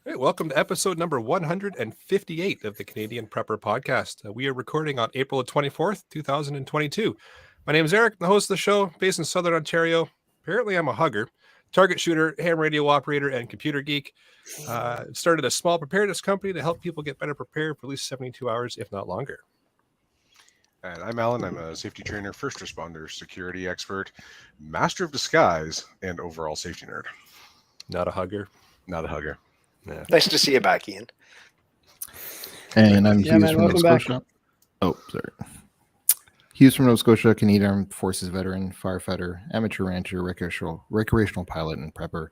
Hey, welcome to episode number 158 of the Canadian Prepper Podcast. We are recording on April 24th, 2022. My name is Eric, the host of the show, based in Southern Ontario. Apparently, I'm a hugger, target shooter, ham radio operator, and computer geek. Started a small preparedness company to help people get better prepared for at least 72 hours, if not longer. And I'm Alan. I'm a safety trainer, first responder, security expert, master of disguise, and overall safety nerd. Not a hugger. Not a hugger. Yeah. Nice to see you back, Ian. And I'm Hughes from Nova Scotia. Oh, sorry. Hughes from Nova Scotia, Canadian Armed Forces veteran, firefighter, amateur rancher, recreational pilot, and prepper.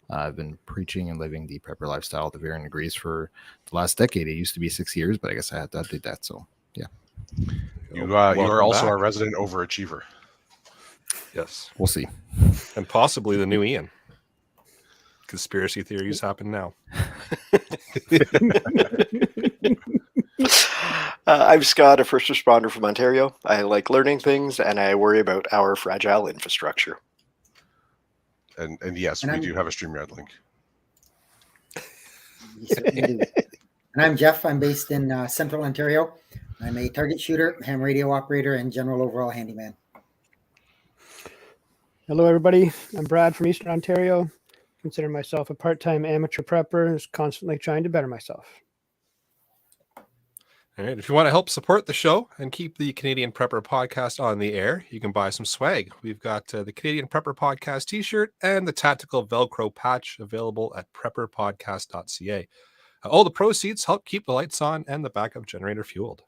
I've been preaching and living the prepper lifestyle to varying degrees for the last decade. It used to be 6 years, but I guess I had to update that. So, yeah. You are also our resident overachiever. Yes. We'll see. And possibly the new Ian. Conspiracy theories happen now. I'm Scott, a first responder from Ontario. I like learning things, and I worry about our fragile infrastructure. And yes, we do have a StreamYard link. And I'm Jeff. I'm based in Central Ontario. I'm a target shooter, ham radio operator, and general overall handyman. Hello, everybody. I'm Brad from Eastern Ontario. Consider myself a part-time amateur prepper who's constantly trying to better myself. All right. If you want to help support the show and keep the Canadian Prepper Podcast on the air, you can buy some swag. We've got the Canadian Prepper Podcast t-shirt and the tactical Velcro patch available at prepperpodcast.ca. All the proceeds help keep the lights on and the backup generator fueled.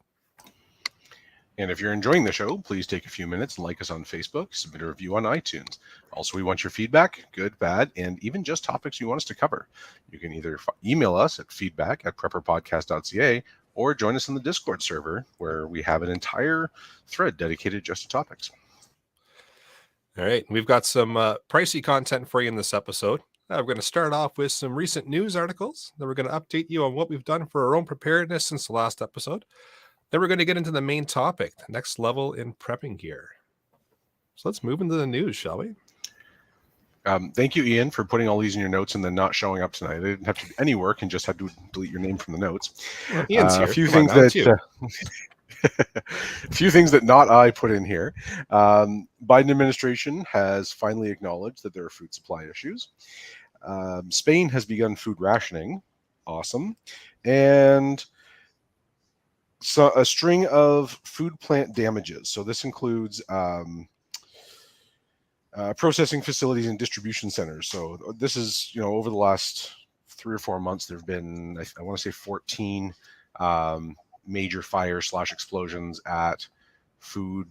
And if you're enjoying the show, please take a few minutes and like us on Facebook, submit a review on iTunes. Also, we want your feedback, good, bad, and even just topics you want us to cover. You can either email us at feedback@prepperpodcast.ca or join us on the Discord server, where we have an entire thread dedicated just to topics. All right. We've got some pricey content for you in this episode. We're going to start off with some recent news articles. Then we're going to update you on what we've done for our own preparedness since the last episode. Then we're going to get into the main topic, the next level in prepping gear. So let's move into the news, shall we? Thank you, Ian, for putting all these in your notes and then not showing up tonight. I didn't have to do any work and just had to delete your name from the notes. Well, Ian's here. A few things that a few things that not I put in here. Biden administration has finally acknowledged that there are food supply issues. Spain has begun food rationing. Awesome. And so a string of food plant damages. So this includes processing facilities and distribution centers. So this is, over the last 3 or 4 months, there have been, I want to say 14 major fires / explosions at food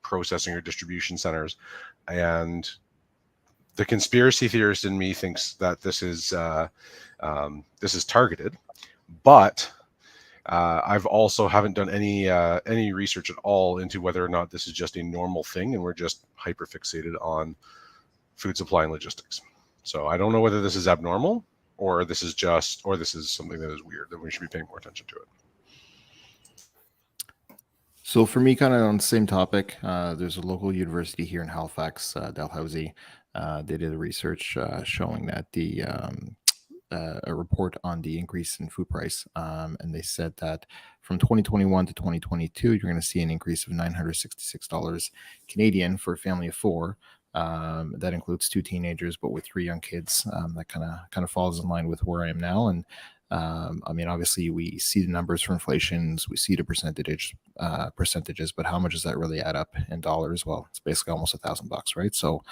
processing or distribution centers. And the conspiracy theorist in me thinks that this is targeted, but I've also haven't done any research at all into whether or not this is just a normal thing and we're just hyper fixated on food supply and logistics. So I don't know whether this is abnormal or this is something that is weird, that we should be paying more attention to it. So for me, kind of on the same topic, there's a local university here in Halifax, Dalhousie. They did a research showing that a report on the increase in food price. And they said that from 2021 to 2022, you're going to see an increase of $966 Canadian for a family of 4. That includes 2 teenagers, but with 3 young kids. That kind of falls in line with where I am now. And obviously we see the numbers for inflation, we see the percentages, but how much does that really add up in dollars? Well, it's basically almost $1,000, right? So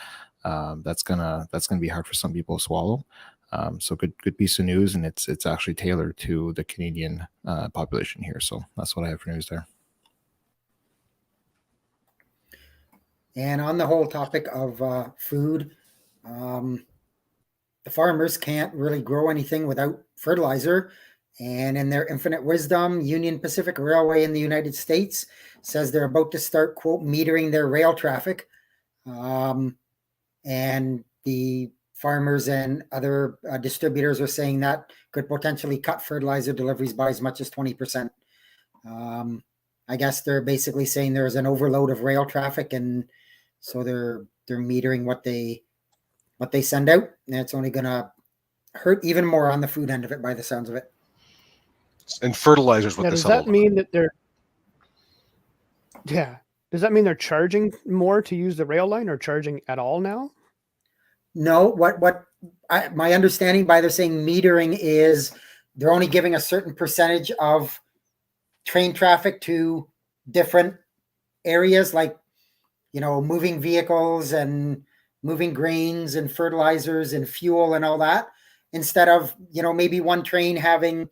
that's gonna be hard for some people to swallow. So good piece of news, and it's actually tailored to the Canadian population here. So that's what I have for news there. And on the whole topic of food, the farmers can't really grow anything without fertilizer. And in their infinite wisdom, Union Pacific Railway in the United States says they're about to start, quote, metering their rail traffic. And the farmers and other distributors are saying that could potentially cut fertilizer deliveries by as much as 20%. I guess they're basically saying there's an overload of rail traffic, and so they're metering what they send out, and it's only going to hurt even more on the food end of it by the sounds of it. And fertilizer's what Now, they does sell a that lot. mean that they're Does that mean they're charging more to use the rail line, or charging at all now? No, my understanding by they're saying metering is they're only giving a certain percentage of train traffic to different areas, like, moving vehicles and moving grains and fertilizers and fuel and all that, instead of, maybe one train having,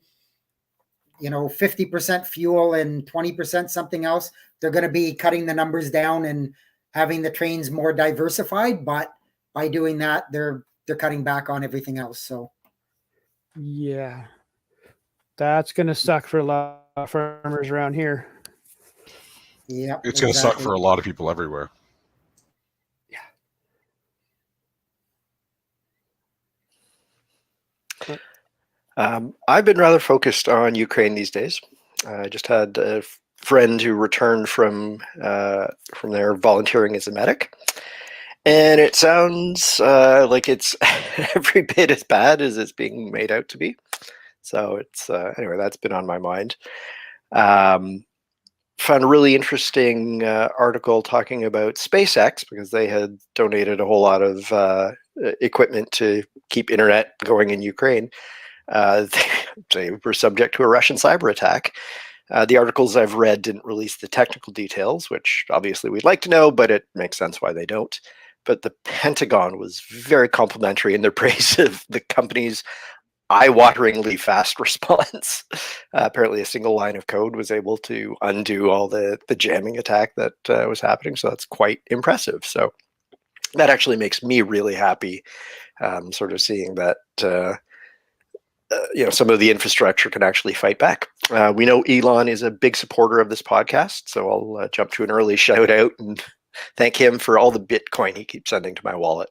50% fuel and 20% something else. They're going to be cutting the numbers down and having the trains more diversified, but by doing that, they're cutting back on everything else. So Yeah, that's going to suck for a lot of farmers around here. yeah, It's going to suck for a lot of people everywhere. I've been rather focused on Ukraine these days. I just had a friend who returned from there volunteering as a medic, and it sounds like it's every bit as bad as it's being made out to be. So it's anyway, that's been on my mind. Found a really interesting article talking about SpaceX, because they had donated a whole lot of equipment to keep internet going in Ukraine. They were subject to a Russian cyber attack. The articles I've read didn't release the technical details, which obviously we'd like to know, but it makes sense why they don't. But the Pentagon was very complimentary in their praise of the company's eye-wateringly fast response. Apparently a single line of code was able to undo all the jamming attack that was happening, so that's quite impressive. So that actually makes me really happy, sort of seeing that some of the infrastructure can actually fight back. We know Elon is a big supporter of this podcast, so I'll jump to an early shout out and thank him for all the Bitcoin he keeps sending to my wallet.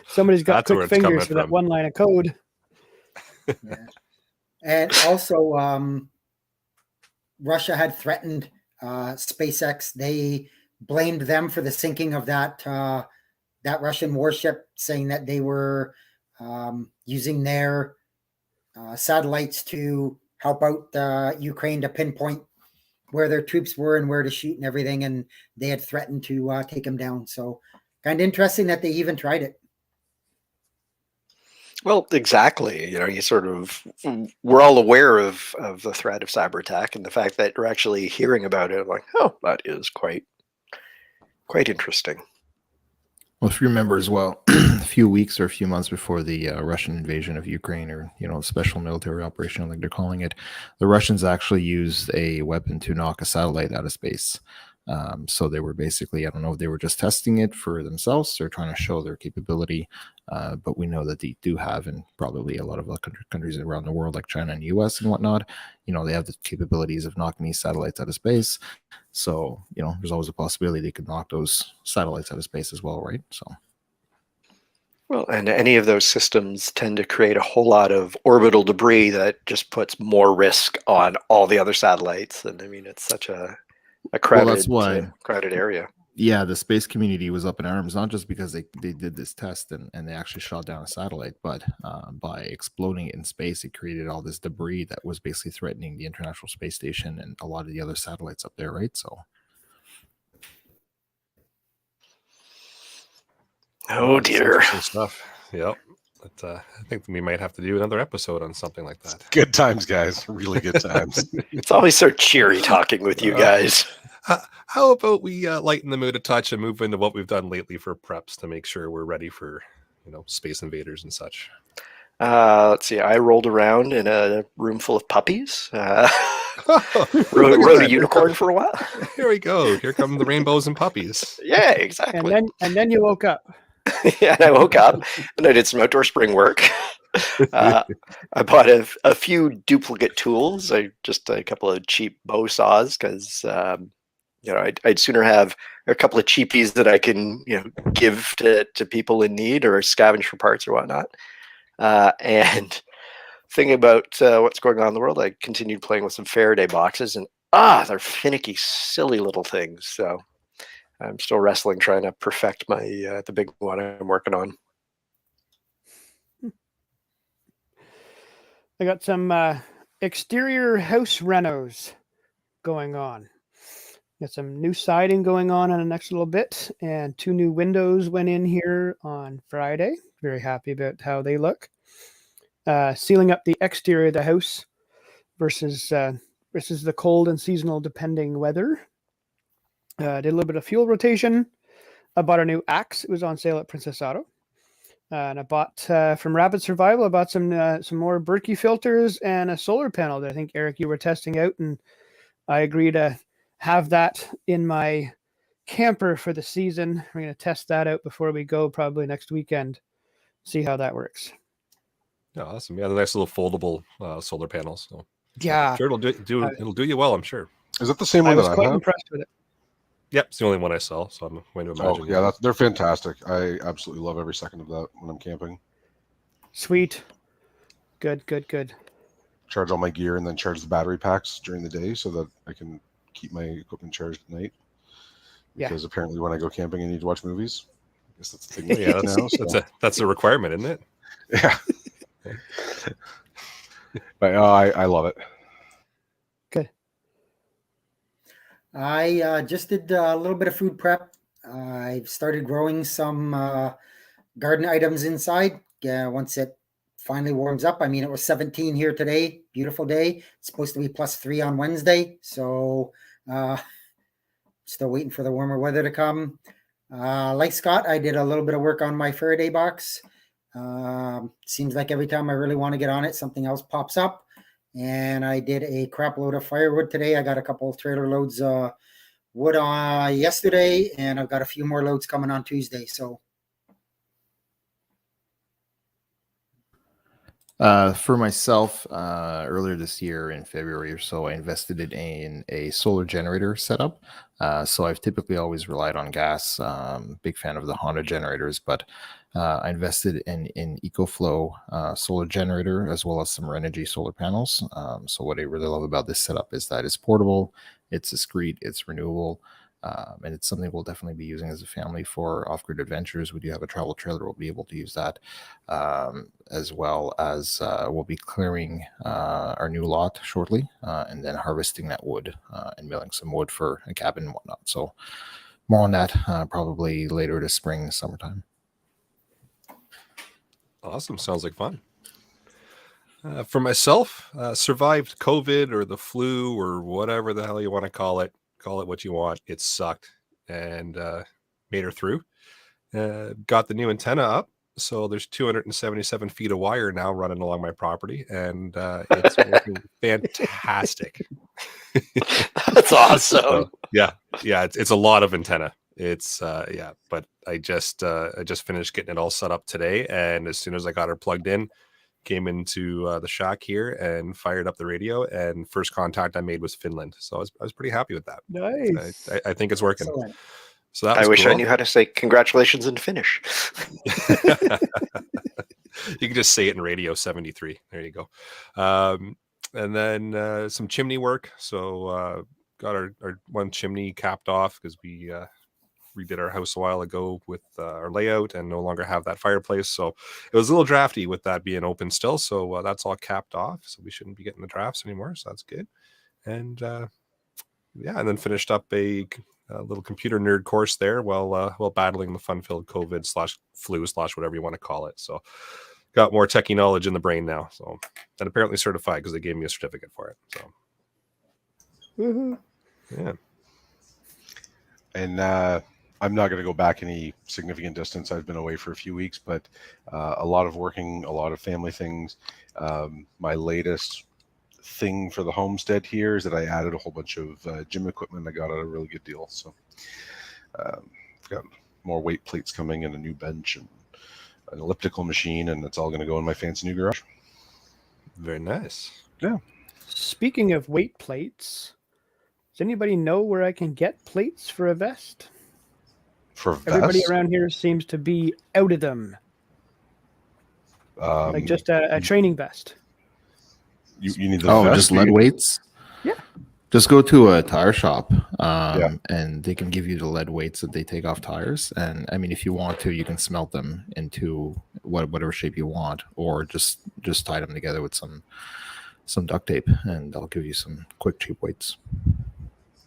Somebody's got That's where quick it's fingers coming for that from. one line of code. Yeah. And also, Russia had threatened SpaceX. They blamed them for the sinking of that Russian warship, saying that they were using their satellites to help out Ukraine to pinpoint where their troops were and where to shoot and everything. And they had threatened to take them down. So kind of interesting that they even tried it. Well, exactly. We're all aware of the threat of cyber attack, and the fact that you're actually hearing about it, like, oh, that is quite interesting. Well, if you remember as well, a few weeks or a few months before the Russian invasion of Ukraine, or special military operation, like they're calling it, the Russians actually used a weapon to knock a satellite out of space. So they were basically, I don't know if they were just testing it for themselves or trying to show their capability. But we know that they do have, and probably a lot of countries around the world, like China and US and whatnot, they have the capabilities of knocking these satellites out of space. So, there's always a possibility they could knock those satellites out of space as well, right? So. Well, and any of those systems tend to create a whole lot of orbital debris that just puts more risk on all the other satellites. And I mean, it's such a crowded, well, that's why, crowded area. Yeah, the space community was up in arms, not just because they did this test and they actually shot down a satellite, but by exploding it in space, it created all this debris that was basically threatening the International Space Station and a lot of the other satellites up there, right? So. Oh dear. Interesting stuff. Yep. But, I think we might have to do another episode on something like that. Good times, guys. Really good times. It's always so cheery talking with you guys. How about we lighten the mood a touch and move into what we've done lately for preps to make sure we're ready for, space invaders and such. Let's see. I rolled around in a room full of puppies. Rode a unicorn for a while. Here we go. Here come the rainbows and puppies. Yeah, exactly. And then you woke up. Yeah, and I woke up and I did some outdoor spring work. I bought a few duplicate tools. Just a couple of cheap bow saws because I'd sooner have a couple of cheapies that I can give to people in need or scavenge for parts or whatnot. And thinking about what's going on in the world, I continued playing with some Faraday boxes, and they're finicky, silly little things. So I'm still wrestling, trying to perfect my the big one I'm working on. I got some exterior house renos going on. Got some new siding going on in the next little bit, and 2 new windows went in here on Friday. Very happy about how they look. Sealing up the exterior of the house versus the cold and seasonal depending weather. Did a little bit of fuel rotation. I bought a new axe. It was on sale at Princess Auto. And I bought from Rapid Survival. I bought some more Berkey filters and a solar panel that I think, Eric, you were testing out, and I agreed to have that in my camper for the season. We're going to test that out before we go, probably next weekend. See how that works. Yeah, awesome. Yeah, the nice little foldable solar panels. So Yeah, sure, it'll do you well, I'm sure. Is that the same I one was that I quite have? impressed with it. Yep, it's the only one I sell, so I'm going to imagine. Oh, yeah, they're fantastic. I absolutely love every second of that when I'm camping. Sweet. Good. Charge all my gear and then charge the battery packs during the day so that I can keep my equipment charged at night. Because apparently when I go camping, I need to watch movies. I guess that's the thing. Yeah, that's a requirement, isn't it? Yeah. But I love it. Good. I just did a little bit of food prep. I've started growing some garden items inside. Once it finally warms up. I mean, it was 17 here today. Beautiful day. It's supposed to be +3 on Wednesday. So still waiting for the warmer weather to come. Like Scott, I did a little bit of work on my Faraday box. Seems like every time I really want to get on it, something else pops up. And I did a crap load of firewood today. I got a couple of trailer loads wood on yesterday, and I've got a few more loads coming on Tuesday. So for myself, earlier this year in February or so, I invested in a solar generator setup. So I've typically always relied on gas. Big fan of the Honda generators, but I invested in EcoFlow solar generator as well as some Renogy solar panels. So what I really love about this setup is that it's portable, it's discreet, it's renewable. And it's something we'll definitely be using as a family for off-grid adventures. We do have a travel trailer. We'll be able to use that, as well as we'll be clearing our new lot shortly, and then harvesting that wood and milling some wood for a cabin and whatnot. So more on that probably later this spring, summertime. Awesome. Sounds like fun. For myself, survived COVID or the flu or whatever the hell you want to call it. Call it what you want. It sucked and made her through. Got the new antenna up. So there's 277 feet of wire now running along my property, and it's working fantastic. That's awesome. So, yeah, it's a lot of antenna. It's but I just finished getting it all set up today, and as soon as I got her plugged in, came into the shack here and fired up the radio, and first contact I made was Finland. So I was pretty happy with that. Nice. I think it's working. excellent. So that was I wish cool. I knew how to say congratulations in Finnish. You can just say it in radio 73. There you go. And then some chimney work. So got our one chimney capped off because we redid our house a while ago with our layout and no longer have that fireplace. So it was a little drafty with that being open still. So that's all capped off. So we shouldn't be getting the drafts anymore. So that's good. And and then finished up a little computer nerd course there while battling the fun-filled COVID/flu/ whatever you want to call it. So got more techie knowledge in the brain now. So and apparently certified because they gave me a certificate for it. So Woohoo. yeah. And I'm not going to go back any significant distance. I've been away for a few weeks, but a lot of working, a lot of family things. My latest thing for the homestead here is that I added a whole bunch of gym equipment. I got at a really good deal. So I've got more weight plates coming and a new bench and an elliptical machine, and it's all going to go in my fancy new garage. Very nice. Yeah. Speaking of weight plates, does anybody know where I can get plates for a vest? For vests? Everybody around here seems to be out of them. Like just a training vest. You need the Oh, vest? just lead weights? Yeah. Just go to a tire shop, and they can give you the lead weights that they take off tires. And I mean, if you want to, you can smelt them into whatever shape you want, or just tie them together with some duct tape, and they'll give you some quick, cheap weights.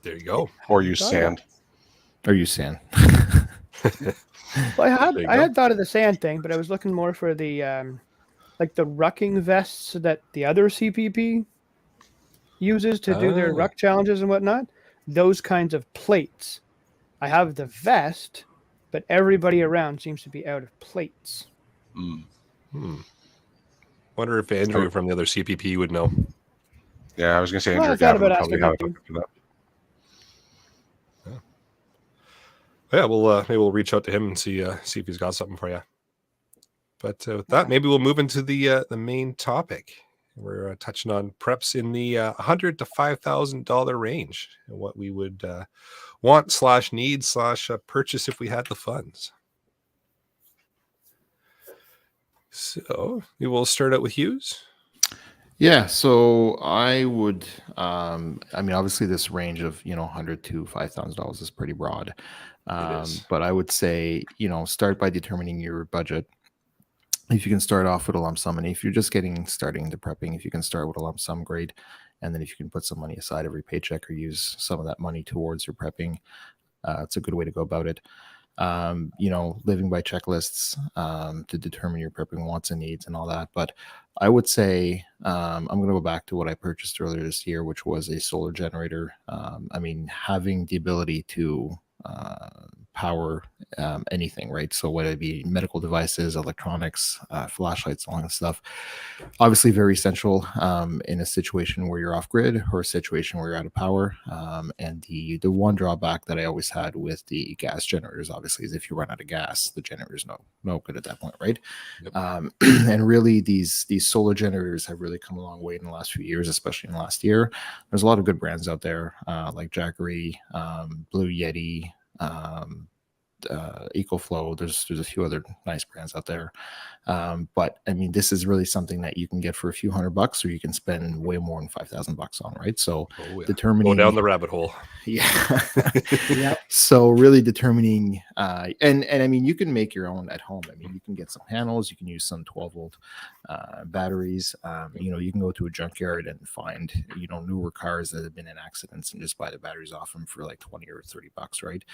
There you go. Or use sand. Or use sand. Well, There you I go. had thought of the sand thing, but I was looking more for the like the rucking vests that the other CPP uses to do their Oh. ruck challenges and whatnot. Those kinds of plates. I have the vest, but everybody around seems to be out of plates. Wonder if Andrew from the other CPP would know. Yeah, I was going to say Well, I Andrew thought Gavin about would probably asking have him a for that. Yeah, maybe we'll reach out to him and see if he's got something for you. But with that, maybe we'll move into the main topic. We're touching on preps in the $100 to $5,000 range, and what we would want / need / purchase if we had the funds. So we will start out with Hughes. Yeah, so I would. I mean, obviously, this range of $100 to $5,000 is pretty broad. is. But I would say start by determining your budget. If you can start off with a lump sum, and if you're just starting the prepping, if you can start with a lump sum, great. And then if you can put some money aside every paycheck or use some of that money towards your prepping, it's a good way to go about it. Living by checklists to determine your prepping wants and needs and all that. But I would say I'm going to go back to what I purchased earlier this year, which was a solar generator. I mean, having the ability to power anything, right? So whether it be medical devices, electronics, flashlights, all that stuff, obviously very essential in a situation where you're off grid or a situation where you're out of power. And the one drawback that I always had with the gas generators, obviously, is if you run out of gas, the generator's no good at that point, right? Yep. And really, these solar generators have really come a long way in the last few years, especially in the last year. There's a lot of good brands out there, like Jackery, Blue Yeti, EcoFlow. There's a few other nice brands out there, but I mean, this is really something that you can get for a few $100, or you can spend way more than $5,000 on, right? So determining, go down the rabbit hole. Yeah. Yep. So really determining, and I mean, you can make your own at home. I mean, you can get some panels, you can use some 12-volt batteries. You can go to a junkyard and find, newer cars that have been in accidents and just buy the batteries off them for like $20 or $30, right?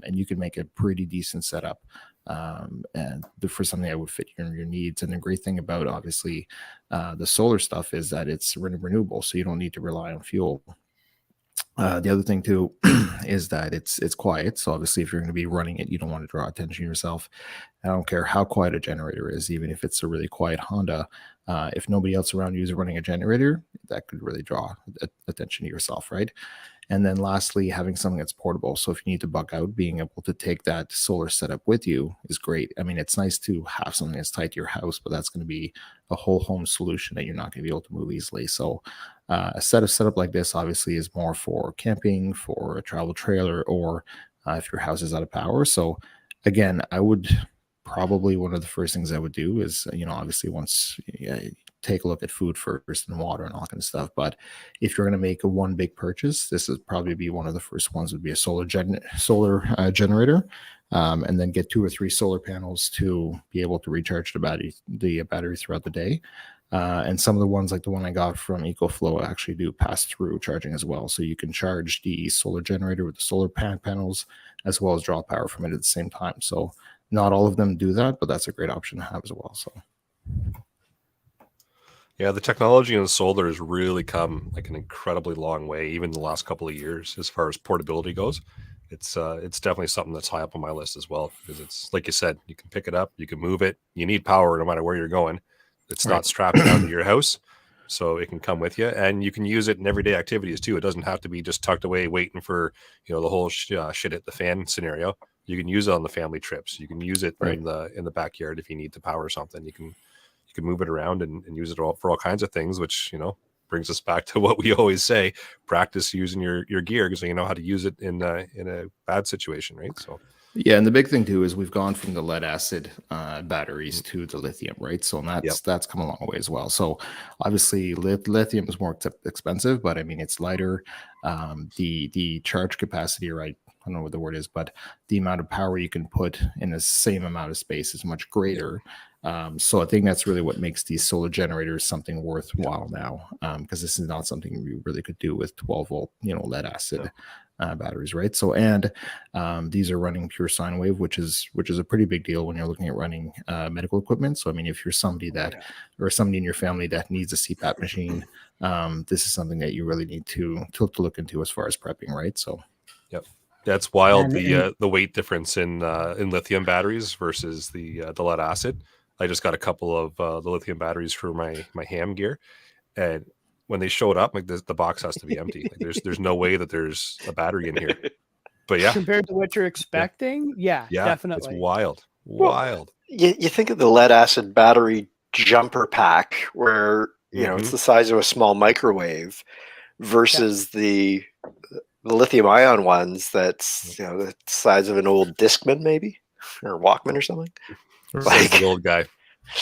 And you can make a pretty decent setup and for something that would fit your needs. And the great thing about obviously the solar stuff is that it's renewable, so you don't need to rely on fuel. The other thing too is that it's quiet. So obviously, if you're going to be running it, you don't want to draw attention to yourself. I don't care how quiet a generator is, even if it's a really quiet Honda. If nobody else around you is running a generator, that could really draw attention to yourself, right? And then lastly, having something that's portable. So if you need to buck out, being able to take that solar setup with you is great. I mean, it's nice to have something that's tied to your house, but that's going to be a whole home solution that you're not going to be able to move easily. So a setup like this obviously is more for camping, for a travel trailer, or if your house is out of power. So again, I would probably, one of the first things I would do is, obviously once take a look at food first and water and all that kind of stuff. But if you're going to make one big purchase, this would probably be one of the first ones. Would be a solar generator, and then get 2 or 3 solar panels to be able to recharge the battery throughout the day. And some of the ones like the one I got from EcoFlow actually do pass through charging as well. So you can charge the solar generator with the solar panels as well as draw power from it at the same time. So not all of them do that, but that's a great option to have as well. So. Yeah, the technology in solar has really come like an incredibly long way, even the last couple of years, as far as portability goes. It's definitely something that's high up on my list as well, because it's like you said, you can pick it up, you can move it, you need power no matter where you're going. It's not strapped down to your house, so it can come with you, and you can use it in everyday activities too. It doesn't have to be just tucked away waiting for the whole shit at the fan scenario. You can use it on the family trips. You can use it in the backyard if you need to power something. You can move it around and use it for all kinds of things, which brings us back to what we always say: practice using your gear, because you know how to use it in a bad situation, right? So Yeah, and the big thing too is we've gone from the lead acid batteries to the lithium, right? So and that's come a long way as well. So obviously, lithium is more expensive, but I mean it's lighter. The charge capacity, right? I don't know what the word is, but the amount of power you can put in the same amount of space is much greater. So I think that's really what makes these solar generators something worthwhile now, because this is not something we really could do with 12-volt, lead acid batteries, right? So and these are running pure sine wave, which is a pretty big deal when you're looking at running medical equipment. So I mean, if you're somebody or somebody in your family that needs a CPAP machine, this is something that you really need to look into as far as prepping, right? So, yep, that's wild. And The weight difference in lithium batteries versus the lead acid. I just got a couple of the lithium batteries for my ham gear, and when they showed up, like the box has to be empty. Like there's no way that there's a battery in here. But yeah, Compared to what you're expecting, yeah, it's definitely. wild. Well, you think of the lead acid battery jumper pack where it's the size of a small microwave versus the lithium ion ones that's the size of an old Discman maybe or Walkman or something. Says the old guy.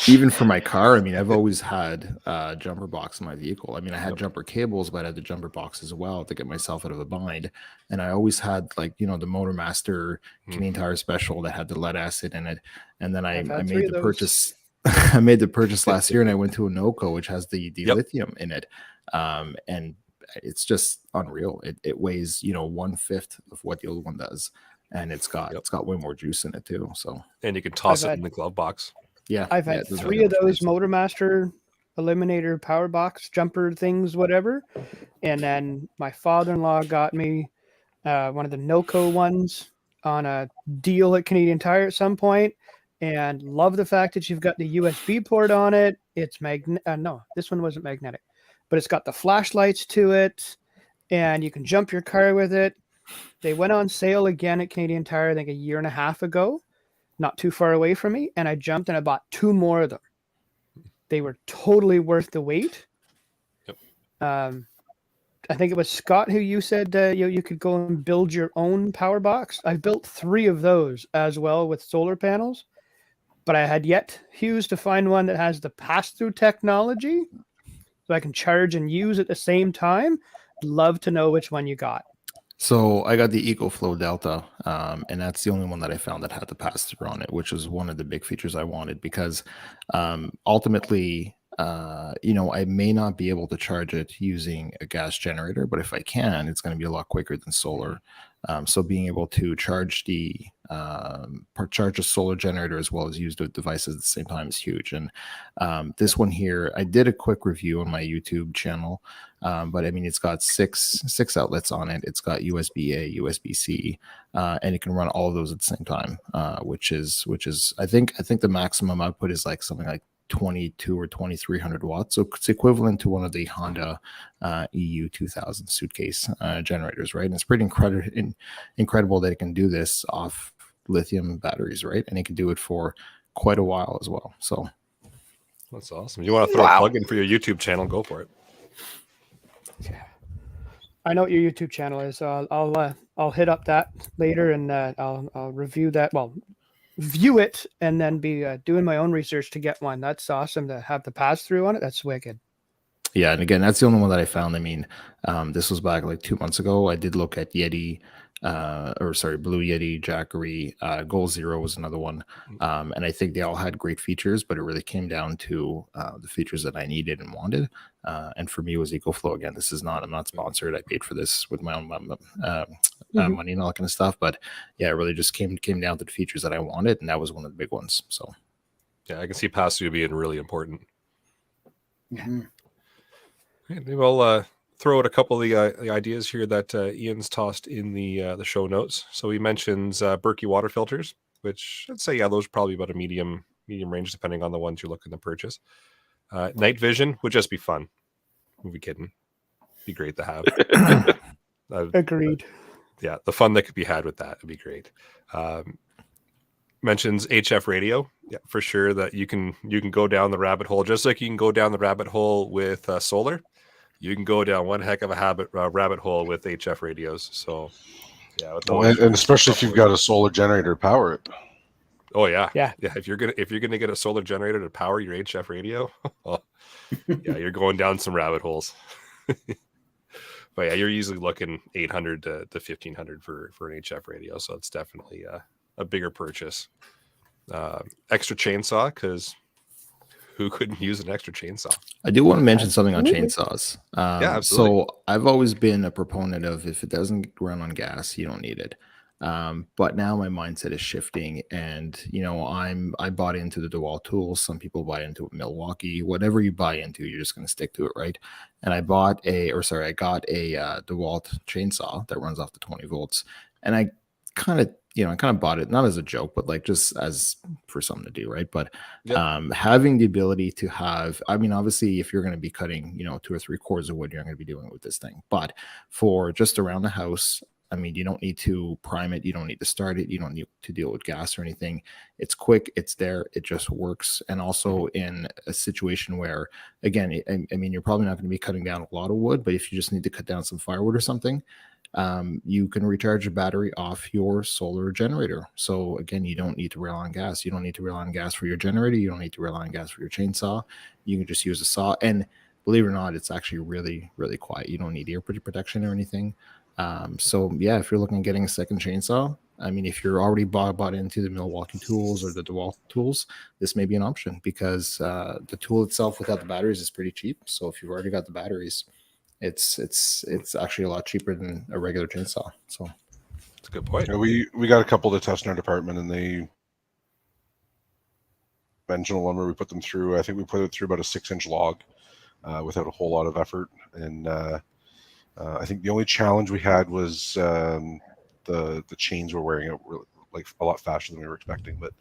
Even for my car, I mean, I've always had a jumper box in my vehicle. I mean, I had jumper cables, but I had the jumper box as well to get myself out of a bind. And I always had the Motormaster Canadian Tire Special that had the lead acid in it. And then I made the purchase. I made the purchase last year, and I went to a NOCO, which has the lithium in it. And it's just unreal. It weighs 1/5 of what the old one does, and it's got way more juice in it too. So and you can toss it in the glove box. Yeah, I've had 3 of those Motormaster Eliminator power box jumper things, whatever. And then my father-in-law got me one of the NOCO ones on a deal at Canadian Tire at some point, and love the fact that you've got the USB port on it. It's no, this one wasn't magnetic, but it's got the flashlights to it, and you can jump your car with it. They went on sale again at Canadian Tire, I think a year and a half ago. Not too far away from me, and I jumped and I bought 2 more of them. They were totally worth the wait. Yep. I think it was Scott who you said you could go and build your own power box. I built 3 of those as well with solar panels, but I had yet, Hughes, to find one that has the pass-through technology so I can charge and use at the same time. Love to know which one you got. So I got the EcoFlow Delta, and that's the only one that I found that had the pass-through on it, which was one of the big features I wanted because ultimately, I may not be able to charge it using a gas generator, but if I can, it's going to be a lot quicker than solar. So being able to charge a solar generator as well as use the devices at the same time is huge. And this one here, I did a quick review on my YouTube channel, but I mean, it's got six outlets on it. It's got USB-A, USB-C, and it can run all of those at the same time, which is I think the maximum output is like something like 22 or 2300 watts. So it's equivalent to one of the Honda EU 2000 suitcase generators, right? And it's pretty incredible that it can do this off lithium batteries, right? And it can do it for quite a while as well. So that's awesome. You want to throw a plug in for your YouTube channel? Go for it. Yeah. I know what your YouTube channel is, so I'll hit up that later, and I'll review that. Well, view it and then be doing my own research to get one. That's awesome to have the pass through on it. That's wicked. Yeah, and again, that's the only one that I found. I mean, this was back like 2 months ago. I did look at Blue Yeti, Jackery, Goal Zero was another one, and I think they all had great features, but it really came down to the features that I needed and wanted. And for me, it was EcoFlow. Again, I'm not sponsored. I paid for this with my own money and all that kind of stuff. But yeah, it really just came down to the features that I wanted, and that was one of the big ones. So yeah, I can see pass-through being really important. Mm-hmm. Maybe I'll throw out a couple of the ideas here that Ian's tossed in the show notes. So he mentions Berkey water filters, which I'd say, those are probably about a medium range, depending on the ones you're looking to purchase. Night vision would just be fun. Who be kidding? Be great to have. Agreed. Yeah, the fun that could be had with that would be great. Mentions HF radio. Yeah, for sure that you can go down the rabbit hole, just like you can go down the rabbit hole with solar. You can go down one heck of a rabbit hole with HF radios. So Yeah, with Well, those, and especially if you've got a solar generator to power it. oh yeah, Yeah. If you're gonna get a solar generator to power your HF radio, oh, yeah, you're going down some rabbit holes. But yeah, you're usually looking 800 to 1500 for an HF radio, so it's definitely a bigger purchase. Extra chainsaw, because who couldn't use an extra chainsaw? I do want to mention something on Absolutely. chainsaws. Yeah, absolutely. So I've always been a proponent of if it doesn't run on gas, you don't need it. But now my mindset is shifting, and I bought into the Dewalt tools. Some people buy into Milwaukee. Whatever you buy into, you're just going to stick to it, right? And I got a Dewalt chainsaw that runs off the 20 volts, and I kind of bought it not as a joke, but like just as for something to do, right? But Yep. having the ability to have, I mean, obviously, if you're going to be cutting, 2 or 3 cords of wood, you're not going to be doing it with this thing. But for just around the house, I mean, you don't need to prime it. You don't need to start it. You don't need to deal with gas or anything. It's quick. It's there. It just works. And also in a situation where, again, I mean, you're probably not going to be cutting down a lot of wood, but if you just need to cut down some firewood or something, you can recharge a battery off your solar generator. So again, you don't need to rely on gas. You don't need to rely on gas for your generator. You don't need to rely on gas for your chainsaw. You can just use a saw. And believe it or not, it's actually really, really quiet. You don't need ear protection or anything. So yeah, if you're looking at getting a second chainsaw, I mean, if you're already bought into the Milwaukee tools or the Dewalt tools, this may be an option because the tool itself without the batteries is pretty cheap. So if you've already got the batteries, it's actually a lot cheaper than a regular chainsaw. So That's a good point. Yeah, we got a couple to test in our department, and they conventional lumber. We put them through. I think we put it through about a 6-inch log without a whole lot of effort. And I think the only challenge we had was the chains were wearing out like a lot faster than we were expecting. But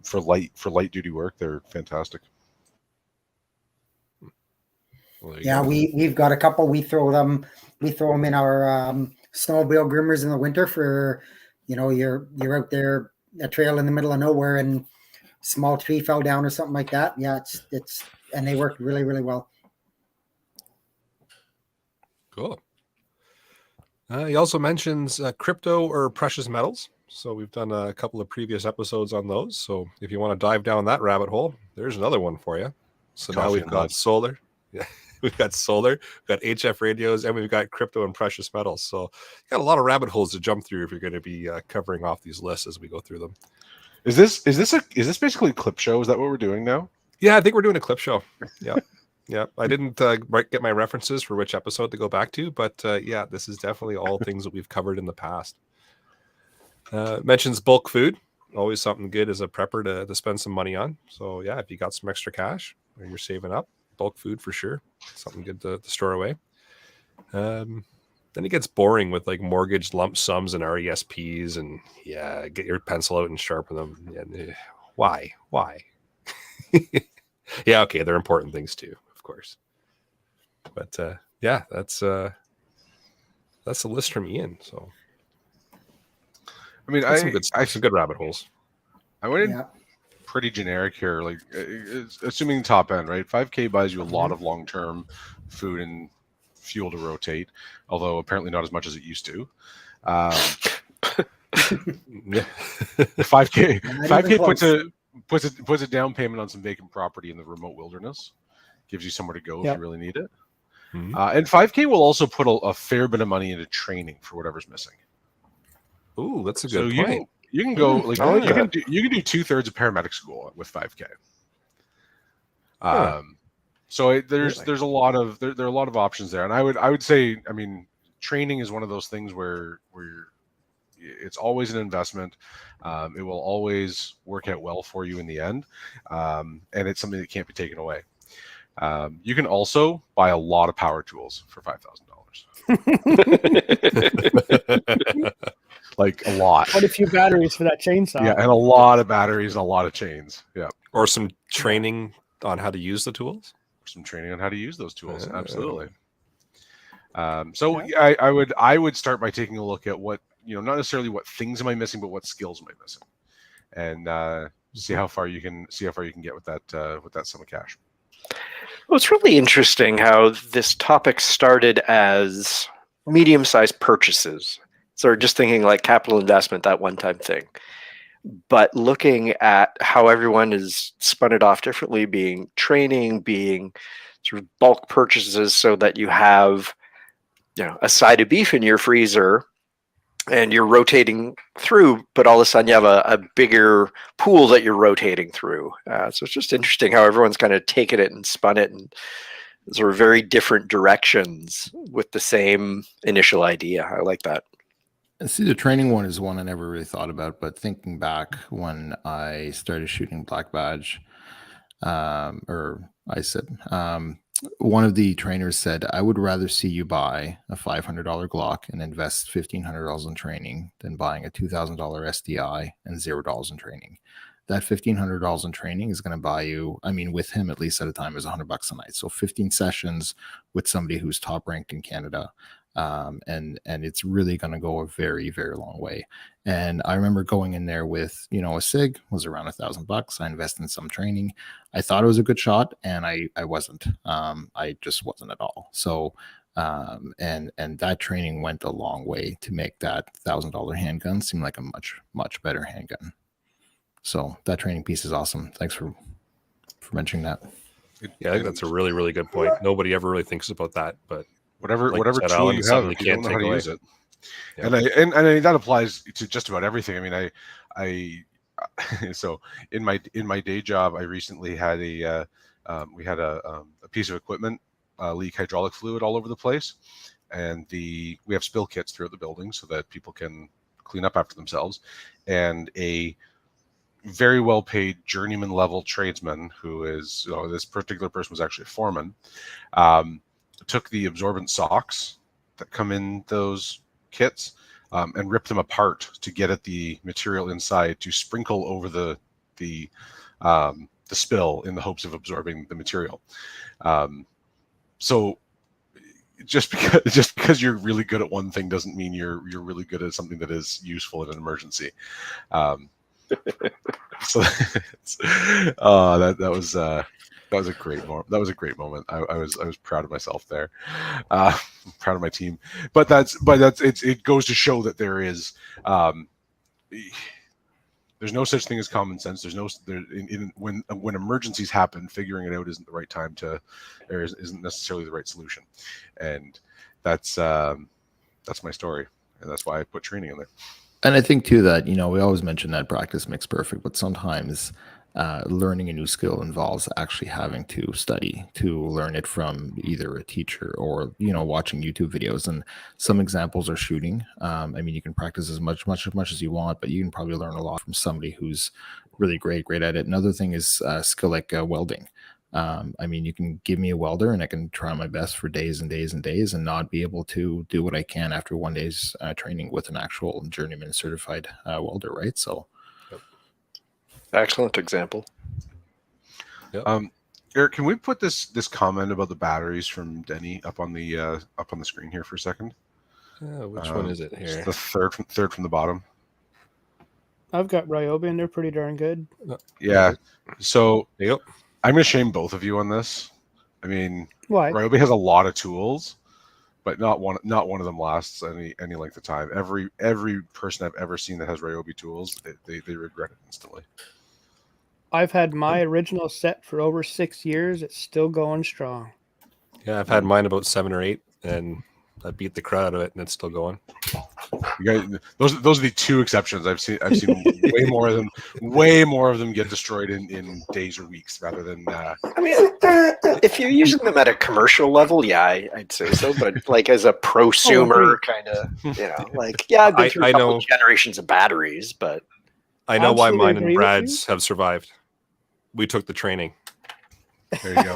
for light duty work, they're fantastic. Well, there you Yeah, go. we've got a couple. We throw them in our snowmobile groomers in the winter for, you're out there a trail in the middle of nowhere and small tree fell down or something like that. Yeah, it's and they work really, really well. Cool. He also mentions crypto or precious metals. So we've done a couple of previous episodes on those. So if you want to dive down that rabbit hole, there's another one for you. So now Coffee we've and got lead. solar. Yeah, we've got solar, we've got HF radios, and we've got crypto and precious metals. So you got a lot of rabbit holes to jump through if you're going to be covering off these lists as we go through them. Is this basically a clip show? Is that what we're doing now? Yeah, I think we're doing a clip show. Yeah. Yeah, I didn't get my references for which episode to go back to, but yeah, this is definitely all things that we've covered in the past. Mentions bulk food, always something good as a prepper to spend some money on. So yeah, if you got some extra cash or you're saving up, bulk food for sure, something good to store away. Then it gets boring with like mortgage lump sums and RESPs, and yeah, get your pencil out and sharpen them. And, why? Yeah, okay, they're important things too, of course. But yeah, that's a list from Ian. So I mean, some good rabbit holes. I went in Yeah. pretty generic here, like assuming top end, right? 5K buys you a lot of long-term food and fuel to rotate, although apparently not as much as it used to. Yeah. 5K Not even puts a down payment on some vacant property in the remote wilderness, gives you somewhere to go if Yep. you really need it. Mhm. And 5K will also put a fair bit of money into training for whatever's missing. Ooh, that's a So good you point. can go like I like that. you can do 2/3 of paramedic school with 5K. Huh. So there's Really? a lot of there are a lot of options there, and I would say, I mean, training is one of those things where it's always an investment. It will always work out well for you in the end, and it's something that can't be taken away. You can also buy a lot of power tools for $5,000, like a lot. Quite a few batteries for that chainsaw. Yeah, and a lot of batteries and a lot of chains. Yeah, Or some training on how to use the tools. some training on how to use those tools. Oh. Absolutely. So I would start by taking a look at what, not necessarily what things am I missing, but what skills am I missing, and see how far you can get with that sum of cash. Well, it's really interesting how this topic started as medium-sized purchases. So just thinking like capital investment, that one-time thing. But looking at how everyone has spun it off differently, being training, being sort of bulk purchases so that you have, a side of beef in your freezer and you're rotating through, but all of a sudden you have a bigger pool that you're rotating through. So it's just interesting how everyone's kind of taken it and spun it in sort of very different directions with the same initial idea. I like that. And see, the training one is one I never really thought about, but thinking back when I started shooting Black Badge, or I said, one of the trainers said, I would rather see you buy a $500 Glock and invest $1,500 in training than buying a $2,000 SDI and $0 in training. That $1,500 in training is going to buy you, I mean, with him, at least at a time, is $100 a night. So 15 sessions with somebody who's top ranked in Canada. And it's really going to go a very, very long way. And I remember going in there with, a SIG was around $1,000. I invested in some training. I thought it was a good shot, and I wasn't. I just wasn't at all. So, and that training went a long way to make that $1,000 handgun seem like a much, much better handgun. So that training piece is awesome. Thanks for mentioning that. Yeah, I think that's a really, really good point. Nobody ever really thinks about that, but whatever said, tool Alan, you something have, if you you can't don't know how take to away. use it. Yeah. And that applies to just about everything. I mean, I so in my day job, I recently had a piece of equipment leak hydraulic fluid all over the place, and we have spill kits throughout the building so that people can clean up after themselves, and a very well paid journeyman level tradesman who is, this particular person was actually a foreman, took the absorbent socks that come in those kits and ripped them apart to get at the material inside to sprinkle over the spill in the hopes of absorbing the material. So just because you're really good at one thing doesn't mean you're really good at something that is useful in an emergency. So that was a great moment. That was a great moment. I was proud of myself there, proud of my team. But it goes to show that there is there's no such thing as common sense. When emergencies happen, figuring it out isn't the right time isn't necessarily the right solution, and that's my story, and that's why I put training in there. And I think too that, we always mention that practice makes perfect, but sometimes learning a new skill involves actually having to study to learn it from either a teacher or, watching YouTube videos. And some examples are shooting. I mean, you can practice as much as you want, but you can probably learn a lot from somebody who's really great at it. Another thing is skill like welding. I mean, you can give me a welder and I can try my best for days and days and days and not be able to do what I can after one day's training with an actual journeyman certified welder, right? So, excellent example. Yep. Eric, can we put this comment about the batteries from Denny up on the screen here for a second? Which one is it here? The third from the bottom. I've got Ryobi and they're pretty darn good. Yeah. So Yep. I'm going to shame both of you on this. I mean, Why? Ryobi has a lot of tools, but not one of them lasts any length of time. Every person I've ever seen that has Ryobi tools, they regret it instantly. I've had my original set for over 6 years. It's still going strong. Yeah, I've had mine about 7 or 8, and I beat the crud out of it, and it's still going. You guys, those are the two exceptions. I've seen way more of them get destroyed in days or weeks rather than. I mean, if you're using them at a commercial level, yeah, I'd say so. But like as a prosumer, kind of, I've been through a couple of generations of batteries, but I know why mine and agree with Brad's have survived. We took the training. There you go.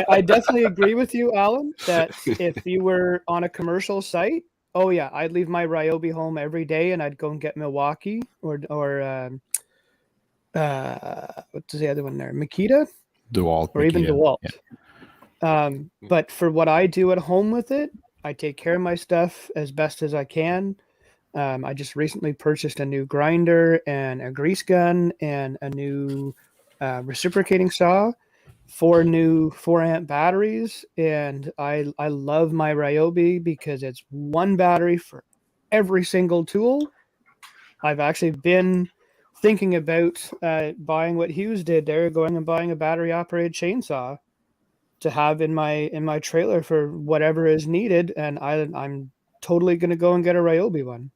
I definitely agree with you, Alan, that if you were on a commercial site, oh yeah, I'd leave my Ryobi home every day and I'd go and get Milwaukee or what's the other one there? Makita? Dewalt. Or even Makita. Dewalt. But for what I do at home with it, I take care of my stuff as best as I can. I just recently purchased a new grinder and a grease gun and a new reciprocating saw. 4 new 4-amp batteries, and I love my Ryobi because it's one battery for every single tool. I've actually been thinking about buying what Hughes did there, going and buying a battery operated chainsaw to have in my trailer for whatever is needed, and I'm totally going to go and get a Ryobi one.